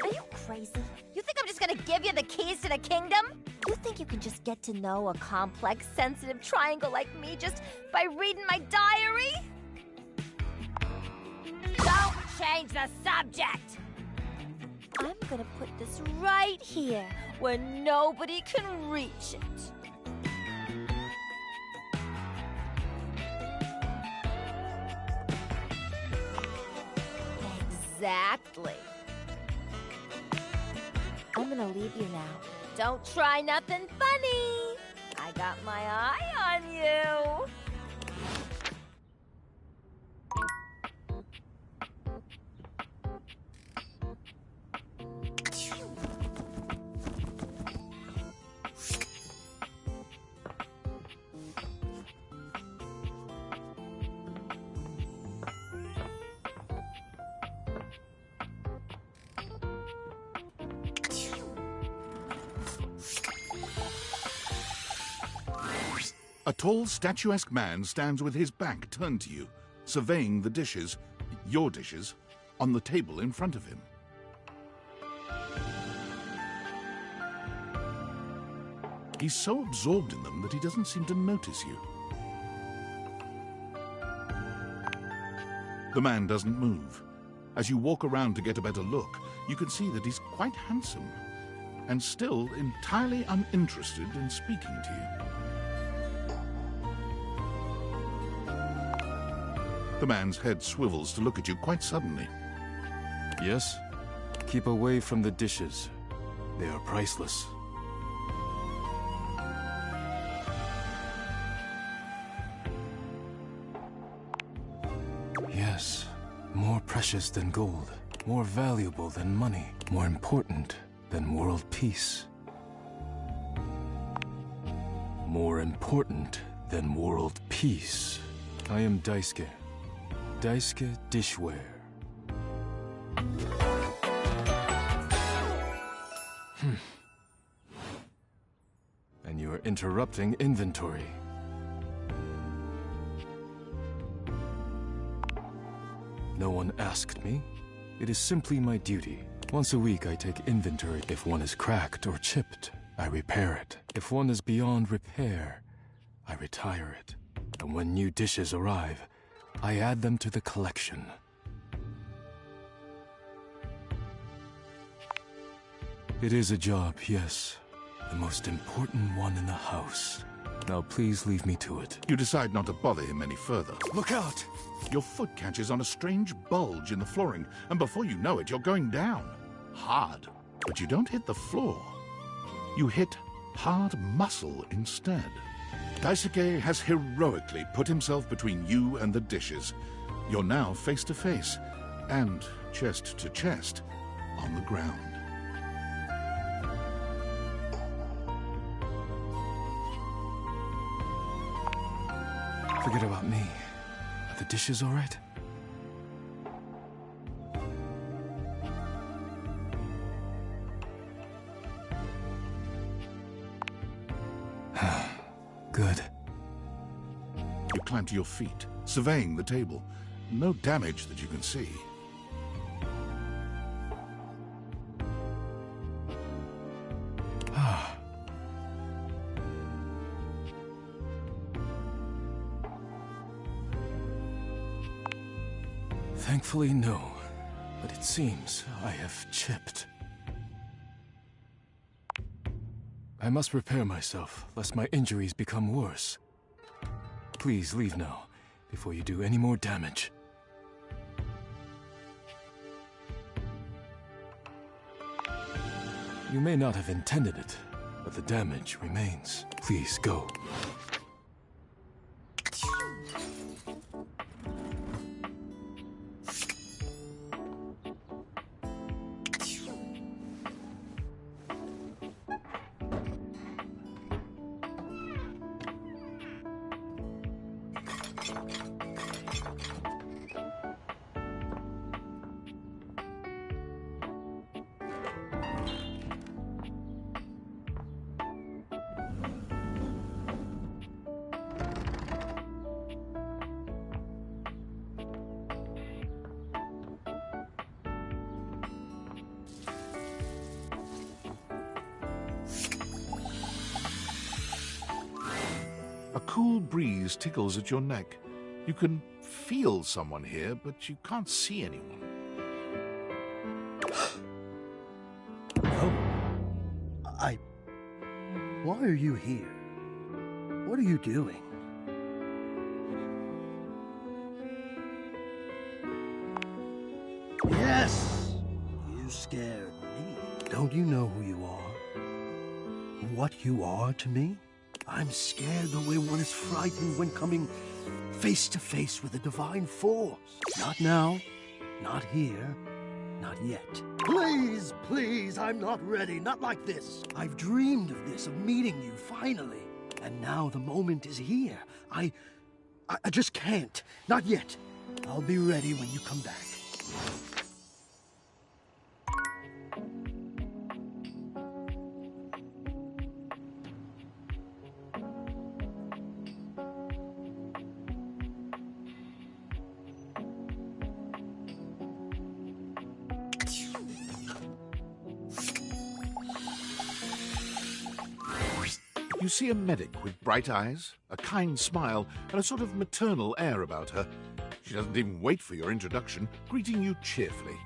Are you crazy? You think I'm just gonna give you the keys to the kingdom? You think you can just get to know a complex, sensitive triangle like me just by reading my diary? Don't change the subject! I'm gonna put this right here where nobody can reach it. Exactly. I'm gonna leave you now. Don't try nothing funny. I got my eye on you. A tall, statuesque man stands with his back turned to you, surveying the dishes, your dishes, on the table in front of him. He's so absorbed in them that he doesn't seem to notice you. The man doesn't move. As you walk around to get a better look, you can see that he's quite handsome, and still entirely uninterested in speaking to you. The man's head swivels to look at you quite suddenly. Yes? Keep away from the dishes. They are priceless. Yes. Yes, more precious than gold, more valuable than money, more important than world peace. More important than world peace. I am Daisuke. Daisuke Dishware. And you are interrupting inventory. No one asked me. It is simply my duty. Once a week I take inventory. If one is cracked or chipped, I repair it. If one is beyond repair, I retire it. And when new dishes arrive, I add them to the collection. It is a job, yes. The most important one in the house. Now please leave me to it. You decide not to bother him any further. Look out! Your foot catches on a strange bulge in the flooring, and before you know it, you're going down. Hard. But you don't hit the floor. You hit hard muscle instead. Daisuke has heroically put himself between you and the dishes. You're now face to face, and chest to chest, on the ground. Forget about me. Are the dishes all right? Good. You climb to your feet, surveying the table. No damage that you can see. Thankfully, no. But it seems I have chipped. I must repair myself, lest my injuries become worse. Please leave now, before you do any more damage. You may not have intended it, but the damage remains. Please go. A cool breeze tickles at your neck. You can feel someone here, but you can't see anyone. Why are you here? What are you doing? Yes! You scared me. Don't you know who you are? What you are to me? I'm scared the way one is frightened when coming face to face with the divine force. Not now, not here, not yet. Please, please, I'm not ready, not like this. I've dreamed of this, of meeting you, finally. And now the moment is here. I just can't, not yet. I'll be ready when you come back. You see a medic with bright eyes, a kind smile, and a sort of maternal air about her. She doesn't even wait for your introduction, greeting you cheerfully.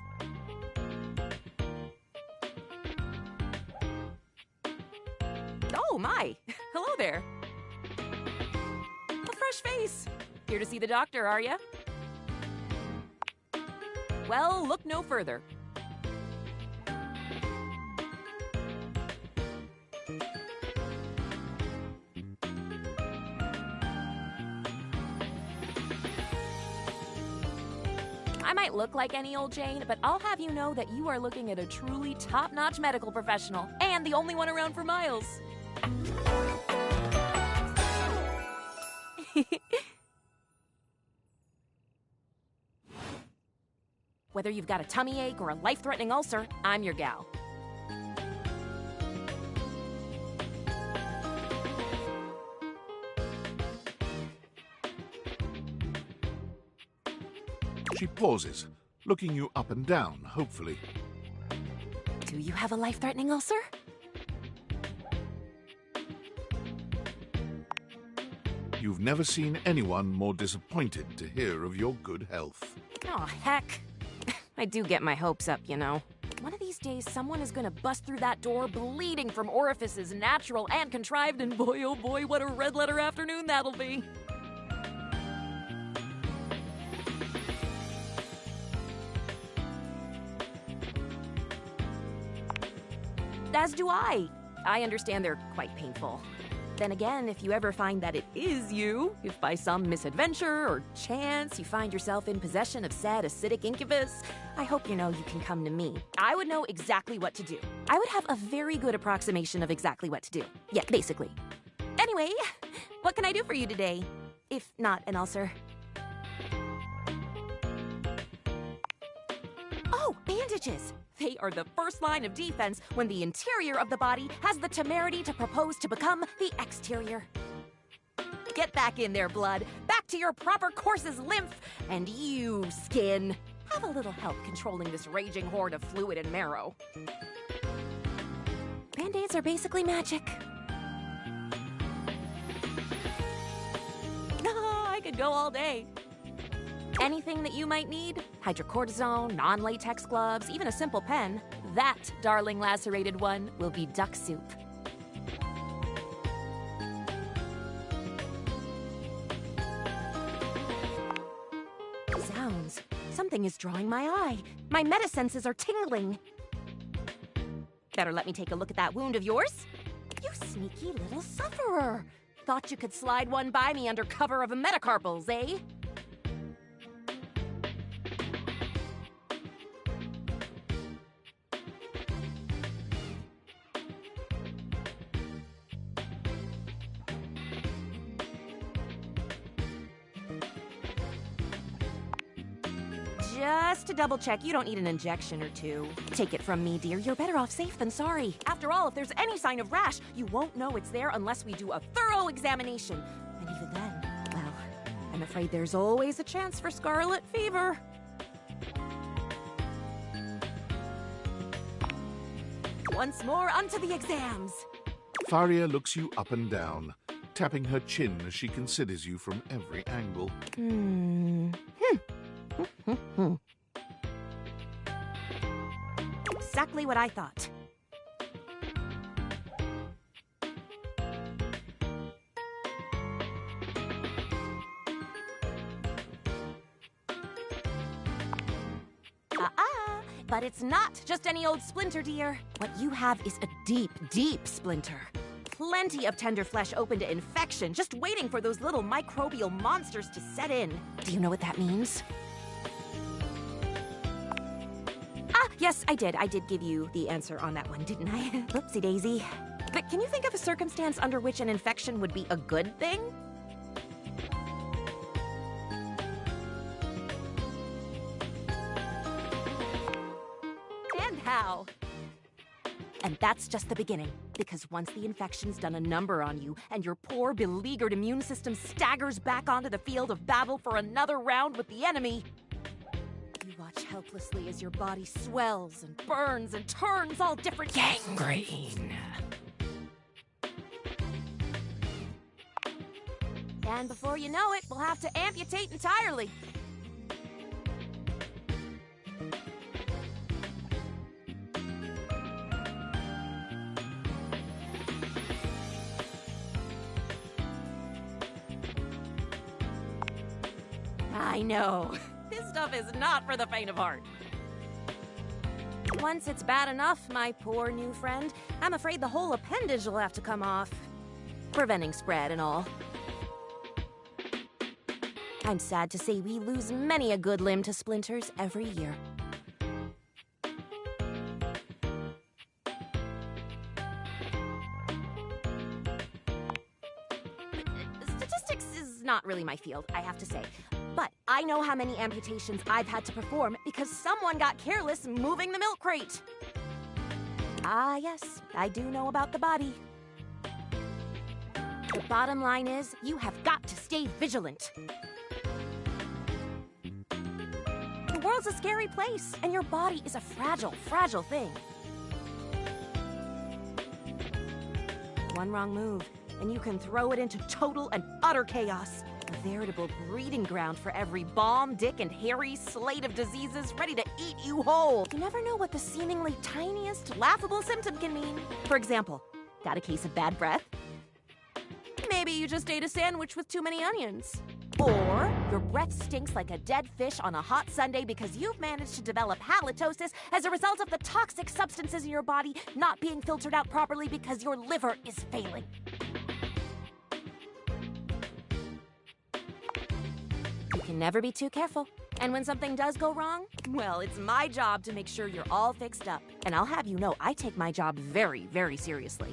Oh, my. Hello there. A fresh face. Here to see the doctor, are ya? Well, look no further. I might look like any old Jane, but I'll have you know that you are looking at a truly top-notch medical professional, and the only one around for miles. Whether you've got a tummy ache or a life-threatening ulcer, I'm your gal. She pauses, looking you up and down, hopefully. Do you have a life-threatening ulcer? You've never seen anyone more disappointed to hear of your good health. Oh, heck. I do get my hopes up, you know. One of these days, someone is gonna bust through that door bleeding from orifices natural and contrived, and boy, oh boy, what a red-letter afternoon that'll be. As do I. I understand they're quite painful. Then again, if you ever find that it is you, if by some misadventure or chance you find yourself in possession of said acidic incubus, I hope you know you can come to me. I would know exactly what to do. I would have a very good approximation of exactly what to do. Yeah, basically. Anyway, what can I do for you today? If not an ulcer. Oh, bandages! They are the first line of defense when the interior of the body has the temerity to propose to become the exterior. Get back in there, blood. Back to your proper course's lymph. And you, skin, have a little help controlling this raging horde of fluid and marrow. Band-aids are basically magic. I could go all day. Anything that you might need, hydrocortisone, non-latex gloves, even a simple pen, that, darling lacerated one, will be duck soup. Zounds, something is drawing my eye. My metasenses are tingling. Better let me take a look at that wound of yours. You sneaky little sufferer. Thought you could slide one by me under cover of a metacarpals, eh? Just to double check, you don't need an injection or two. Take it from me, dear, you're better off safe than sorry. After all, if there's any sign of rash, you won't know it's there unless we do a thorough examination. And even then, well, I'm afraid there's always a chance for scarlet fever. Once more, onto the exams. Faria looks you up and down, tapping her chin as she considers you from every angle. Exactly what I thought. But it's not just any old splinter, dear. What you have is a deep, deep splinter. Plenty of tender flesh open to infection, just waiting for those little microbial monsters to set in. Do you know what that means? Yes, I did. I did give you the answer on that one, didn't I? Oopsie daisy. But can you think of a circumstance under which an infection would be a good thing? And how? And that's just the beginning, because once the infection's done a number on you and your poor, beleaguered immune system staggers back onto the field of battle for another round with the enemy, you watch helplessly as your body swells and burns and turns all different gangrene. And before you know it, we'll have to amputate entirely. I know. This stuff is not for the faint of heart. Once it's bad enough, my poor new friend, I'm afraid the whole appendage will have to come off. Preventing spread and all. I'm sad to say we lose many a good limb to splinters every year. Statistics is not really my field, I have to say. But I know how many amputations I've had to perform because someone got careless moving the milk crate. Ah, yes, I do know about the body. The bottom line is, you have got to stay vigilant. The world's a scary place, and your body is a fragile, fragile thing. One wrong move, and you can throw it into total and utter chaos. A veritable breeding ground for every bomb, dick, and hairy slate of diseases ready to eat you whole. You never know what the seemingly tiniest, laughable symptom can mean. For example, got a case of bad breath? Maybe you just ate a sandwich with too many onions. Or your breath stinks like a dead fish on a hot Sunday because you've managed to develop halitosis as a result of the toxic substances in your body not being filtered out properly because your liver is failing. You can never be too careful. And when something does go wrong, well, it's my job to make sure you're all fixed up. And I'll have you know, I take my job very, very seriously.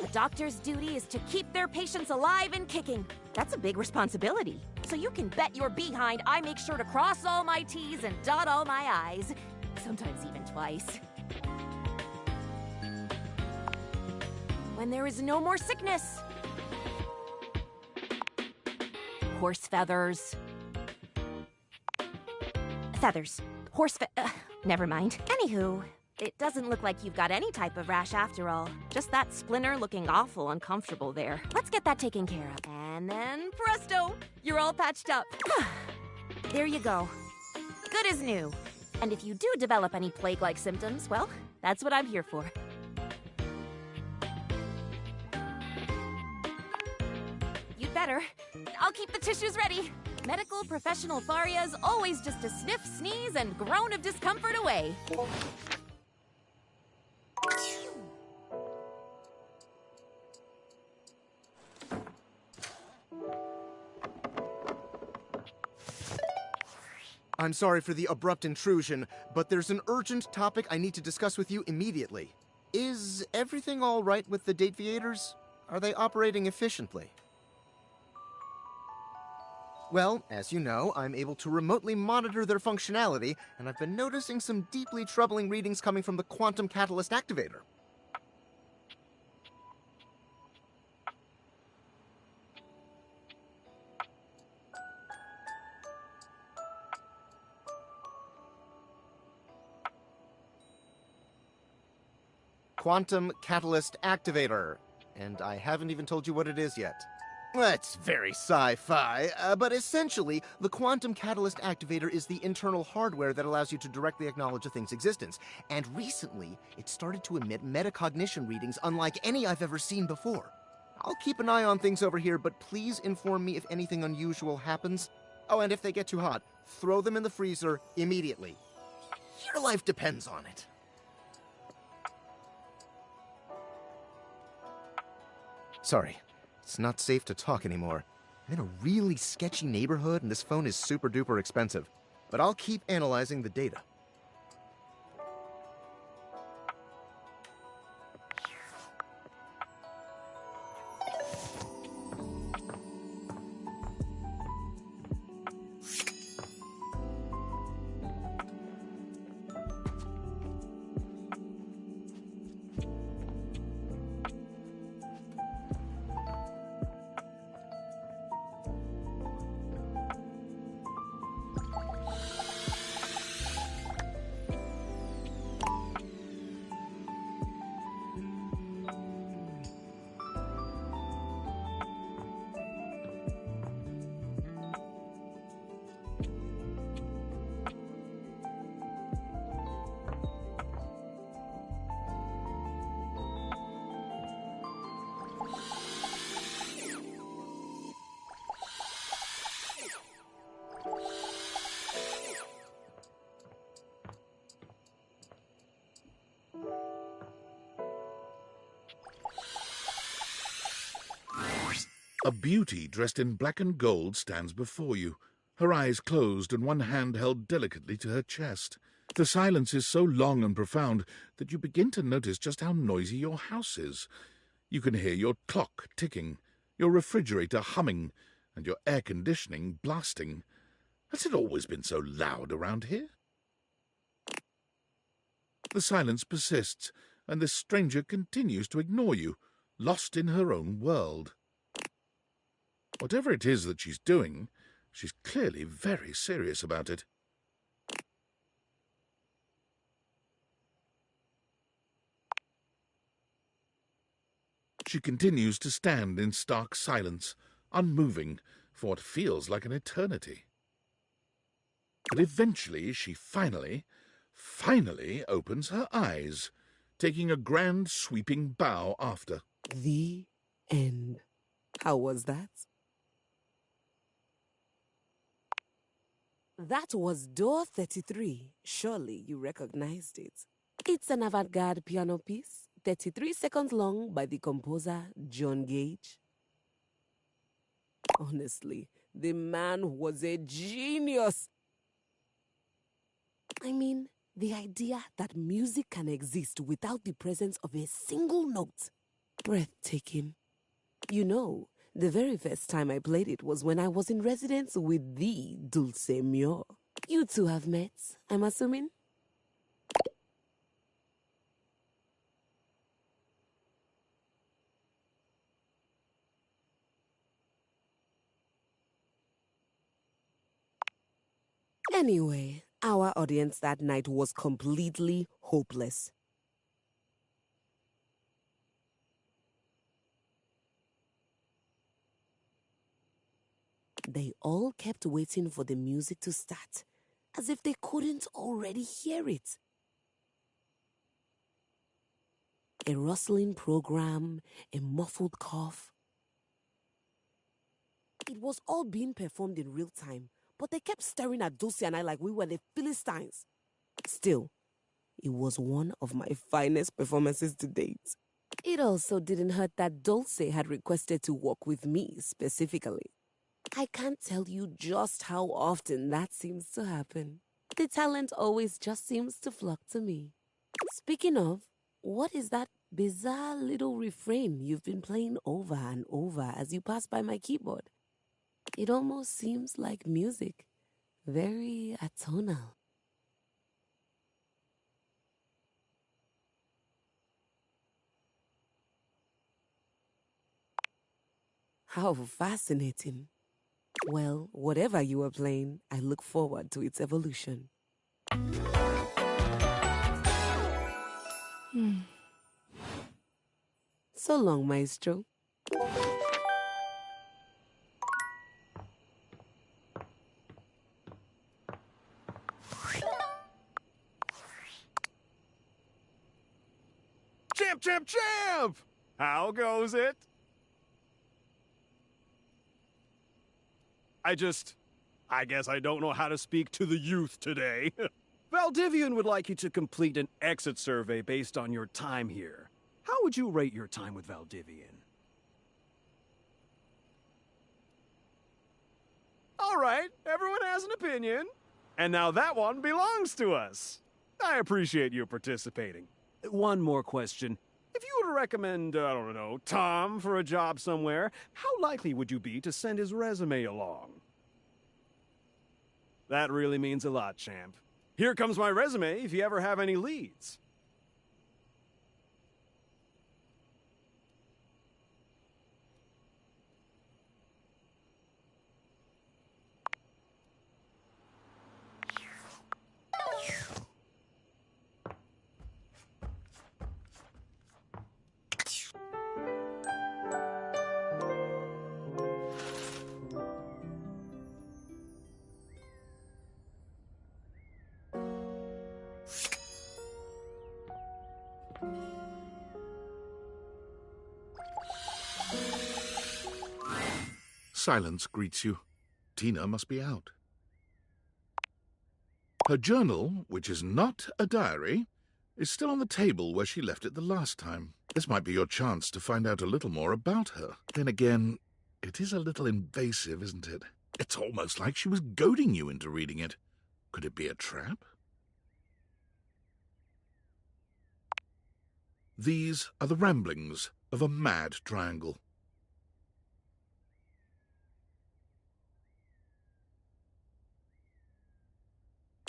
A doctor's duty is to keep their patients alive and kicking. That's a big responsibility. So you can bet your behind I make sure to cross all my T's and dot all my I's. Sometimes even twice. When there is no more sickness. Horse feathers. Feathers. Never mind. Anywho, it doesn't look like you've got any type of rash after all. Just that splinter looking awful uncomfortable there. Let's get that taken care of. And then, presto, you're all patched up. There you go. Good as new. And if you do develop any plague-like symptoms, well, that's what I'm here for. You'd better. I'll keep the tissues ready. Medical professional Tharia's always just a sniff, sneeze, and groan of discomfort away. I'm sorry for the abrupt intrusion, but there's an urgent topic I need to discuss with you immediately. Is everything all right with the Dateviators? Are they operating efficiently? Well, as you know, I'm able to remotely monitor their functionality, and I've been noticing some deeply troubling readings coming from the Quantum Catalyst Activator. Quantum Catalyst Activator. And I haven't even told you what it is yet. That's very sci-fi, but essentially, the Quantum Catalyst Activator is the internal hardware that allows you to directly acknowledge a thing's existence. And recently, it started to emit metacognition readings unlike any I've ever seen before. I'll keep an eye on things over here, but please inform me if anything unusual happens. Oh, and if they get too hot, throw them in the freezer immediately. Your life depends on it. Sorry. It's not safe to talk anymore. I'm in a really sketchy neighborhood, and this phone is super duper expensive. But I'll keep analyzing the data. A beauty dressed in black and gold stands before you, her eyes closed and one hand held delicately to her chest. The silence is so long and profound that you begin to notice just how noisy your house is. You can hear your clock ticking, your refrigerator humming, and your air conditioning blasting. Has it always been so loud around here? The silence persists, and this stranger continues to ignore you, lost in her own world. Whatever it is that she's doing, she's clearly very serious about it. She continues to stand in stark silence, unmoving for what feels like an eternity. But eventually she finally opens her eyes, taking a grand sweeping bow after. The end. How was that? That was door 33. Surely you recognized it. It's an avant-garde piano piece, 33 seconds long, by the composer John Gage. Honestly, the man was a genius. I mean, the idea that music can exist without the presence of a single note. Breathtaking. You know, the very first time I played it was when I was in residence with the Dulce Mio. You two have met, I'm assuming? Anyway, our audience that night was completely hopeless. They all kept waiting for the music to start, as if they couldn't already hear it. A rustling program, a muffled cough. It was all being performed in real time, but they kept staring at Dulce and I like we were the Philistines. Still, it was one of my finest performances to date. It also didn't hurt that Dulce had requested to work with me specifically. I can't tell you just how often that seems to happen. The talent always just seems to flock to me. Speaking of, what is that bizarre little refrain you've been playing over and over as you pass by my keyboard? It almost seems like music. Very atonal. How fascinating. Well, whatever you are playing, I look forward to its evolution. So long, Maestro. Champ, champ, champ! How goes it? I guess I don't know how to speak to the youth today. Valdivian would like you to complete an exit survey based on your time here. How would you rate your time with Valdivian? All right, everyone has an opinion. And now that one belongs to us. I appreciate you participating. One more question. If you were to recommend, I don't know, Tom for a job somewhere, how likely would you be to send his resume along? That really means a lot, champ. Here comes my resume if you ever have any leads. Silence greets you. Tina must be out. Her journal, which is not a diary, is still on the table where she left it the last time. This might be your chance to find out a little more about her. Then again, it it is a little invasive, isn't it? It's almost like she was goading you into reading it. Could it be a trap? These are the ramblings of a mad triangle.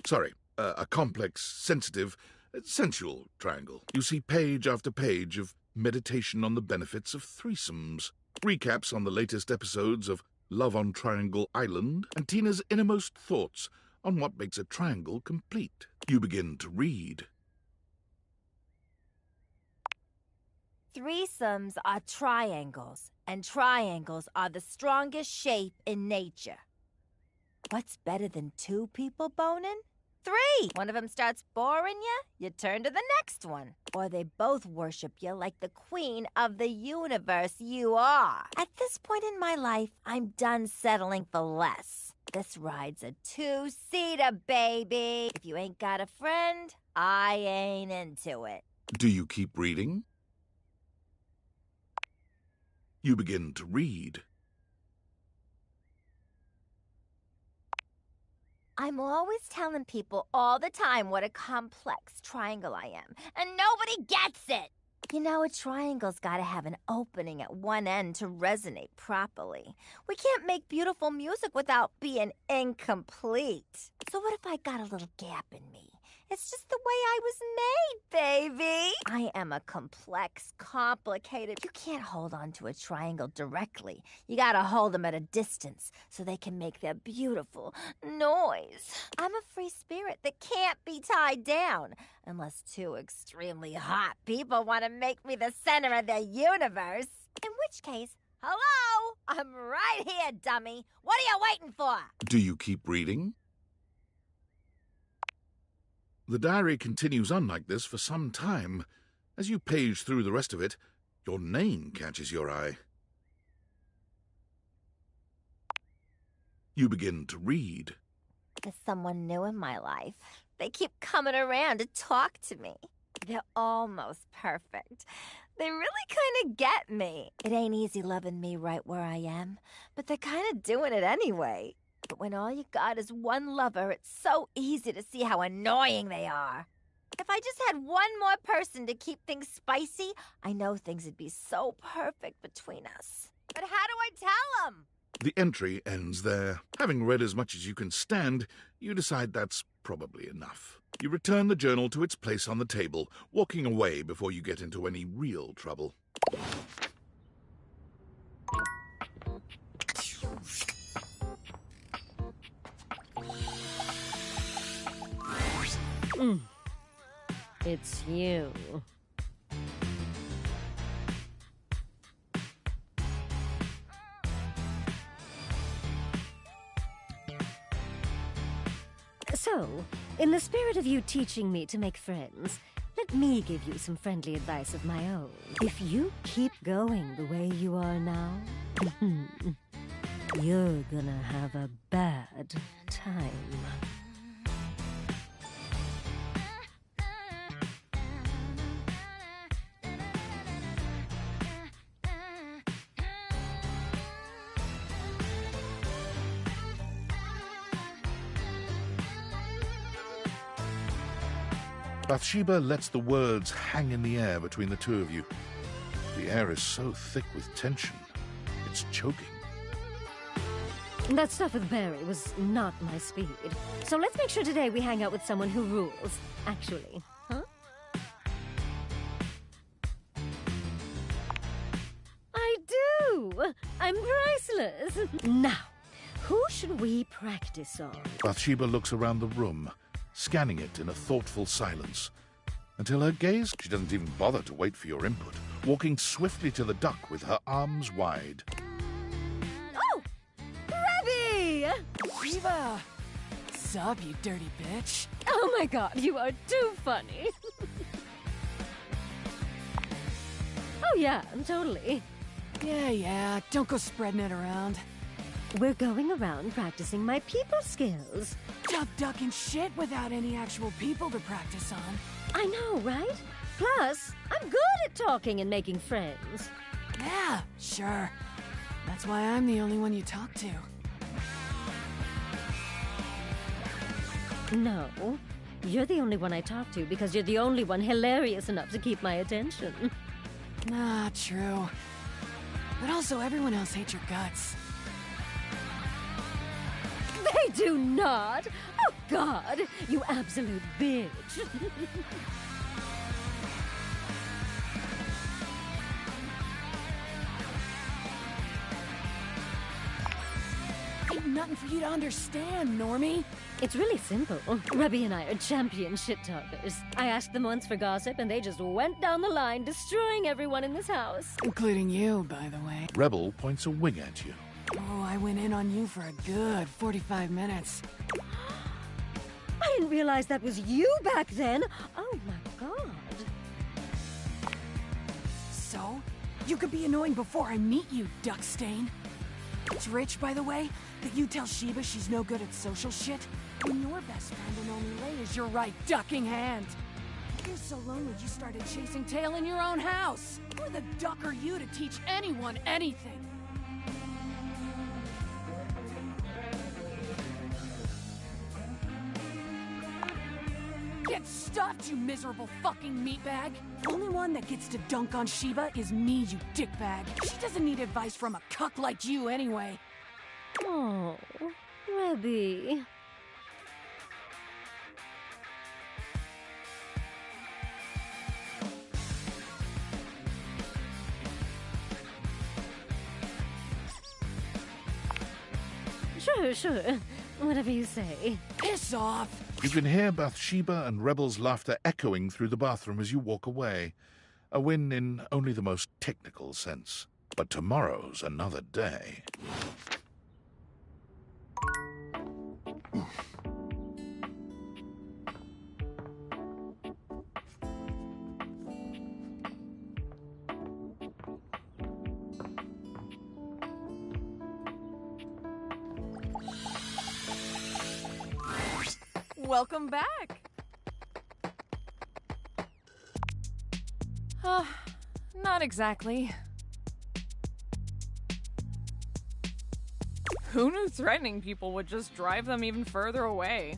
Sorry, a complex, sensitive, sensual triangle. You see page after page of meditation on the benefits of threesomes, recaps on the latest episodes of Love on Triangle Island, and Tina's innermost thoughts on what makes a triangle complete. You begin to read. Threesomes are triangles, and triangles are the strongest shape in nature. What's better than two people boning? 3. One of them starts boring you turn to the next one. Or they both worship you like the queen of the universe you are. At this point in my life, I'm done settling for less. This ride's a 2-seater, baby. If you ain't got a friend, I ain't into it. Do you keep reading? You begin to read. I'm always telling people all the time what a complex triangle I am, and nobody gets it! You know, a triangle's gotta have an opening at one end to resonate properly. We can't make beautiful music without being incomplete. So what if I got a little gap in me? It's just the way I was made, baby! I am a complex, complicated... You can't hold on to a triangle directly. You gotta hold them at a distance so they can make their beautiful noise. I'm a free spirit that can't be tied down. Unless two extremely hot people want to make me the center of their universe. In which case, hello! I'm right here, dummy! What are you waiting for? Do you keep reading? The diary continues on like this for some time. As you page through the rest of it, your name catches your eye. You begin to read. There's someone new in my life. They keep coming around to talk to me. They're almost perfect. They really kind of get me. It ain't easy loving me right where I am, but they're kind of doing it anyway. But when all you got is one lover, it's so easy to see how annoying they are. If I just had one more person to keep things spicy, I know things would be so perfect between us. But how do I tell them? The entry ends there. Having read as much as you can stand, you decide that's probably enough. You return the journal to its place on the table, walking away before you get into any real trouble. It's you. So, in the spirit of you teaching me to make friends, let me give you some friendly advice of my own. If you keep going the way you are now, you're gonna have a bad time. Bathsheba lets the words hang in the air between the two of you. The air is so thick with tension, it's choking. That stuff with Barry was not my speed. So let's make sure today we hang out with someone who rules, actually. Huh? I do! I'm priceless! Now, who should we practice on? Bathsheba looks around the room, scanning it in a thoughtful silence. Until her gaze, she doesn't even bother to wait for your input, walking swiftly to the duck with her arms wide. Oh! Rebby! Shiva! Sup, you dirty bitch? Oh my god, you are too funny. Oh yeah, totally. Yeah, don't go spreading it around. We're going around practicing my people skills. Ducking shit without any actual people to practice on. I know, right? Plus, I'm good at talking and making friends. Yeah, sure. That's why I'm the only one you talk to. No. You're the only one I talk to because you're the only one hilarious enough to keep my attention. Not true. But also, everyone else hates your guts. They do not! Oh, God! You absolute bitch! Ain't nothing for you to understand, Normie. It's really simple. Rebby and I are champion shit-talkers. I asked them once for gossip, and they just went down the line, destroying everyone in this house. Including you, by the way. Rebel points a wing at you. Oh, I went in on you for a good 45 minutes. I didn't realize that was you back then. Oh, my God. So? You could be annoying before I meet you, Duckstain. It's rich, by the way, that you tell Sheba she's no good at social shit when your best friend and only Lay is your right ducking hand. You're so lonely you started chasing tail in your own house. Who the duck are you to teach anyone anything? Get stuffed, you miserable fucking meatbag! Only one that gets to dunk on Sheba is me, you dickbag. She doesn't need advice from a cuck like you anyway. Oh, Rebby. Sure. Whatever you say. Piss off! You can hear Bathsheba and Rebel's laughter echoing through the bathroom as you walk away. A win in only the most technical sense. But tomorrow's another day. Welcome back. Not exactly. Who knew threatening people would just drive them even further away?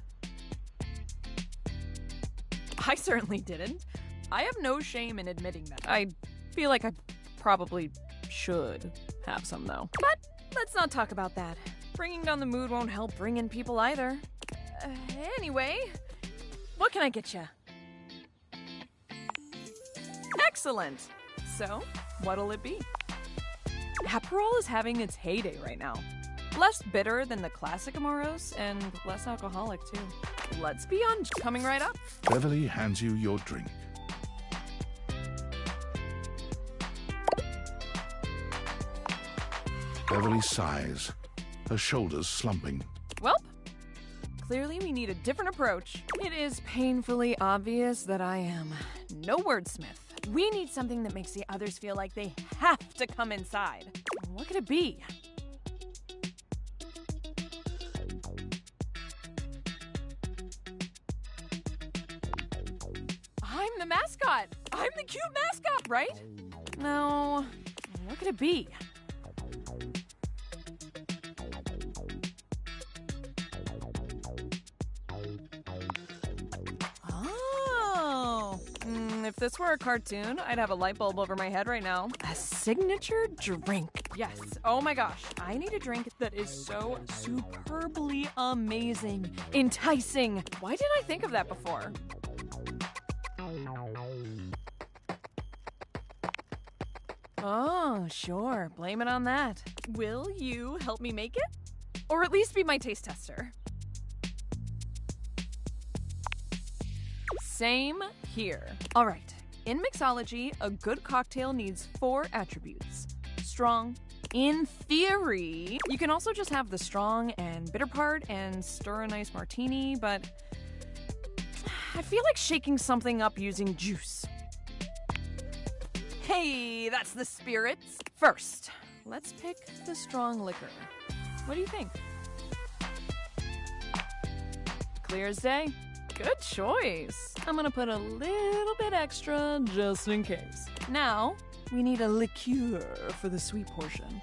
I certainly didn't. I have no shame in admitting that. I feel like I probably should have some, though. But let's not talk about that. Bringing down the mood won't help bring in people either. Anyway, what can I get you? Excellent! So, what'll it be? Aperol is having its heyday right now. Less bitter than the classic Amoros, and less alcoholic, too. Let's be on. Coming right up. Beverly hands you your drink. Beverly sighs, her shoulders slumping. Welp. Clearly, we need a different approach. It is painfully obvious that I am no wordsmith. We need something that makes the others feel like they have to come inside. What could it be? I'm the mascot. I'm the cute mascot, right? No. What could it be? If this were a cartoon, I'd have a light bulb over my head right now. A signature drink. Yes. Oh my gosh. I need a drink that is so superbly amazing, enticing. Why didn't I think of that before? Oh, sure. Blame it on that. Will you help me make it? Or at least be my taste tester? Same here. All right. In mixology, a good cocktail needs 4 attributes. Strong. In theory, you can also just have the strong and bitter part and stir a nice martini, but I feel like shaking something up using juice. Hey, that's the spirit. First, let's pick the strong liquor. What do you think? Clear as day. Good choice. I'm gonna put a little bit extra just in case. Now, we need a liqueur for the sweet portion.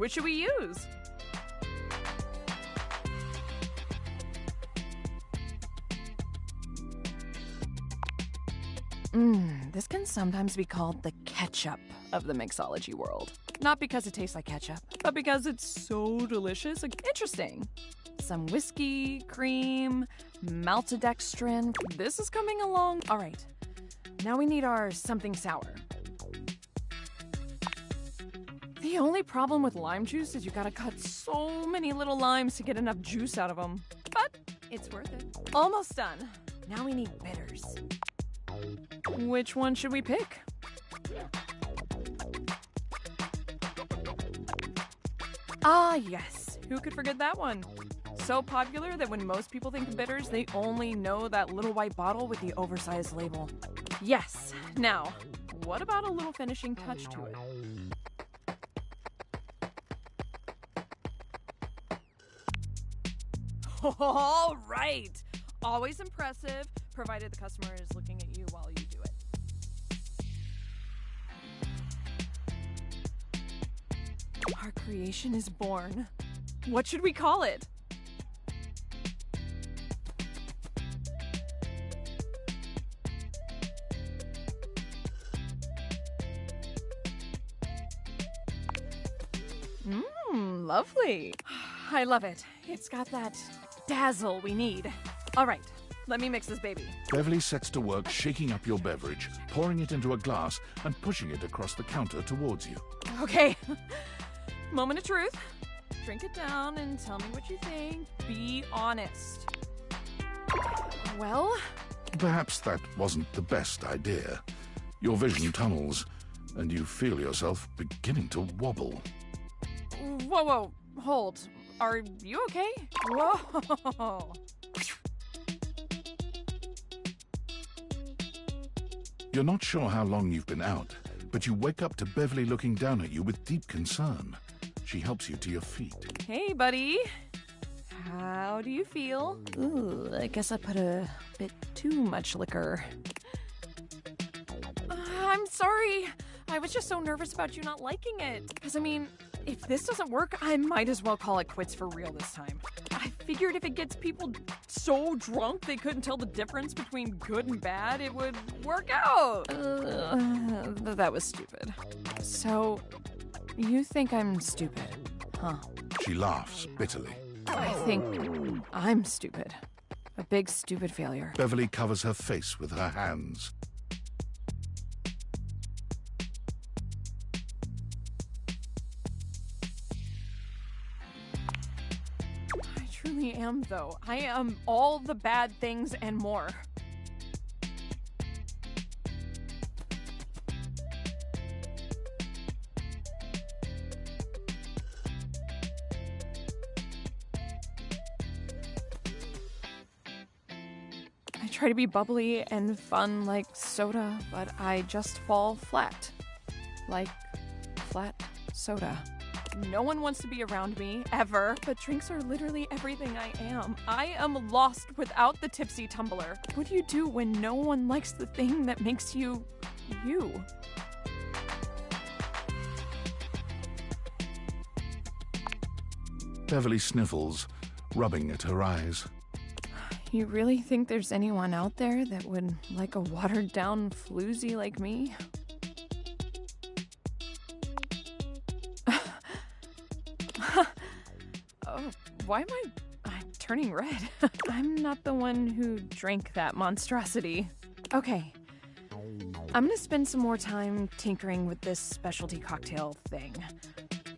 Which should we use? This can sometimes be called the ketchup of the mixology world. Not because it tastes like ketchup, but because it's so delicious and interesting. Some whiskey, cream, maltodextrin. This is coming along. All right, now we need our something sour. The only problem with lime juice is you gotta cut so many little limes to get enough juice out of them. But it's worth it. Almost done. Now we need bitters. Which one should we pick? Ah, yes. Who could forget that one? So popular that when most people think of bitters, they only know that little white bottle with the oversized label. Yes. Now, what about a little finishing touch to it? All right. Always impressive, provided the customer is looking at you while you do it. Our creation is born. What should we call it? Lovely. I love it. It's got that dazzle we need. All right, let me mix this baby. Beverly sets to work shaking up your beverage, pouring it into a glass and pushing it across the counter towards you. Okay. Moment of truth. Drink it down and tell me what you think. Be honest. Well? Perhaps that wasn't the best idea. Your vision tunnels, and you feel yourself beginning to wobble. Whoa, hold. Are you okay? Whoa. You're not sure how long you've been out, but you wake up to Beverly looking down at you with deep concern. She helps you to your feet. Hey, buddy. How do you feel? Ooh, I guess I put a bit too much liquor. I'm sorry. I was just so nervous about you not liking it. Because, I mean, if this doesn't work, I might as well call it quits for real this time. I figured if it gets people so drunk they couldn't tell the difference between good and bad, it would work out. That was stupid. So, you think I'm stupid, huh? She laughs bitterly. I think I'm stupid. A big stupid failure. Beverly covers her face with her hands. I truly am, though. I am all the bad things and more. I try to be bubbly and fun like soda, but I just fall flat. Like flat soda. No one wants to be around me, ever, but drinks are literally everything I am. I am lost without the tipsy tumbler. What do you do when no one likes the thing that makes you, you? Beverly sniffles, rubbing at her eyes. You really think there's anyone out there that would like a watered-down floozy like me? Oh, why am I'm turning red? I'm not the one who drank that monstrosity. Okay, I'm gonna spend some more time tinkering with this specialty cocktail thing.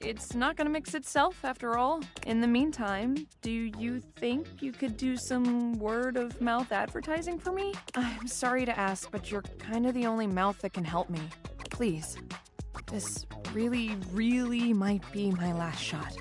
It's not gonna mix itself, after all. In the meantime, do you think you could do some word-of-mouth advertising for me? I'm sorry to ask, but you're kind of the only mouth that can help me. Please. This really, really might be my last shot.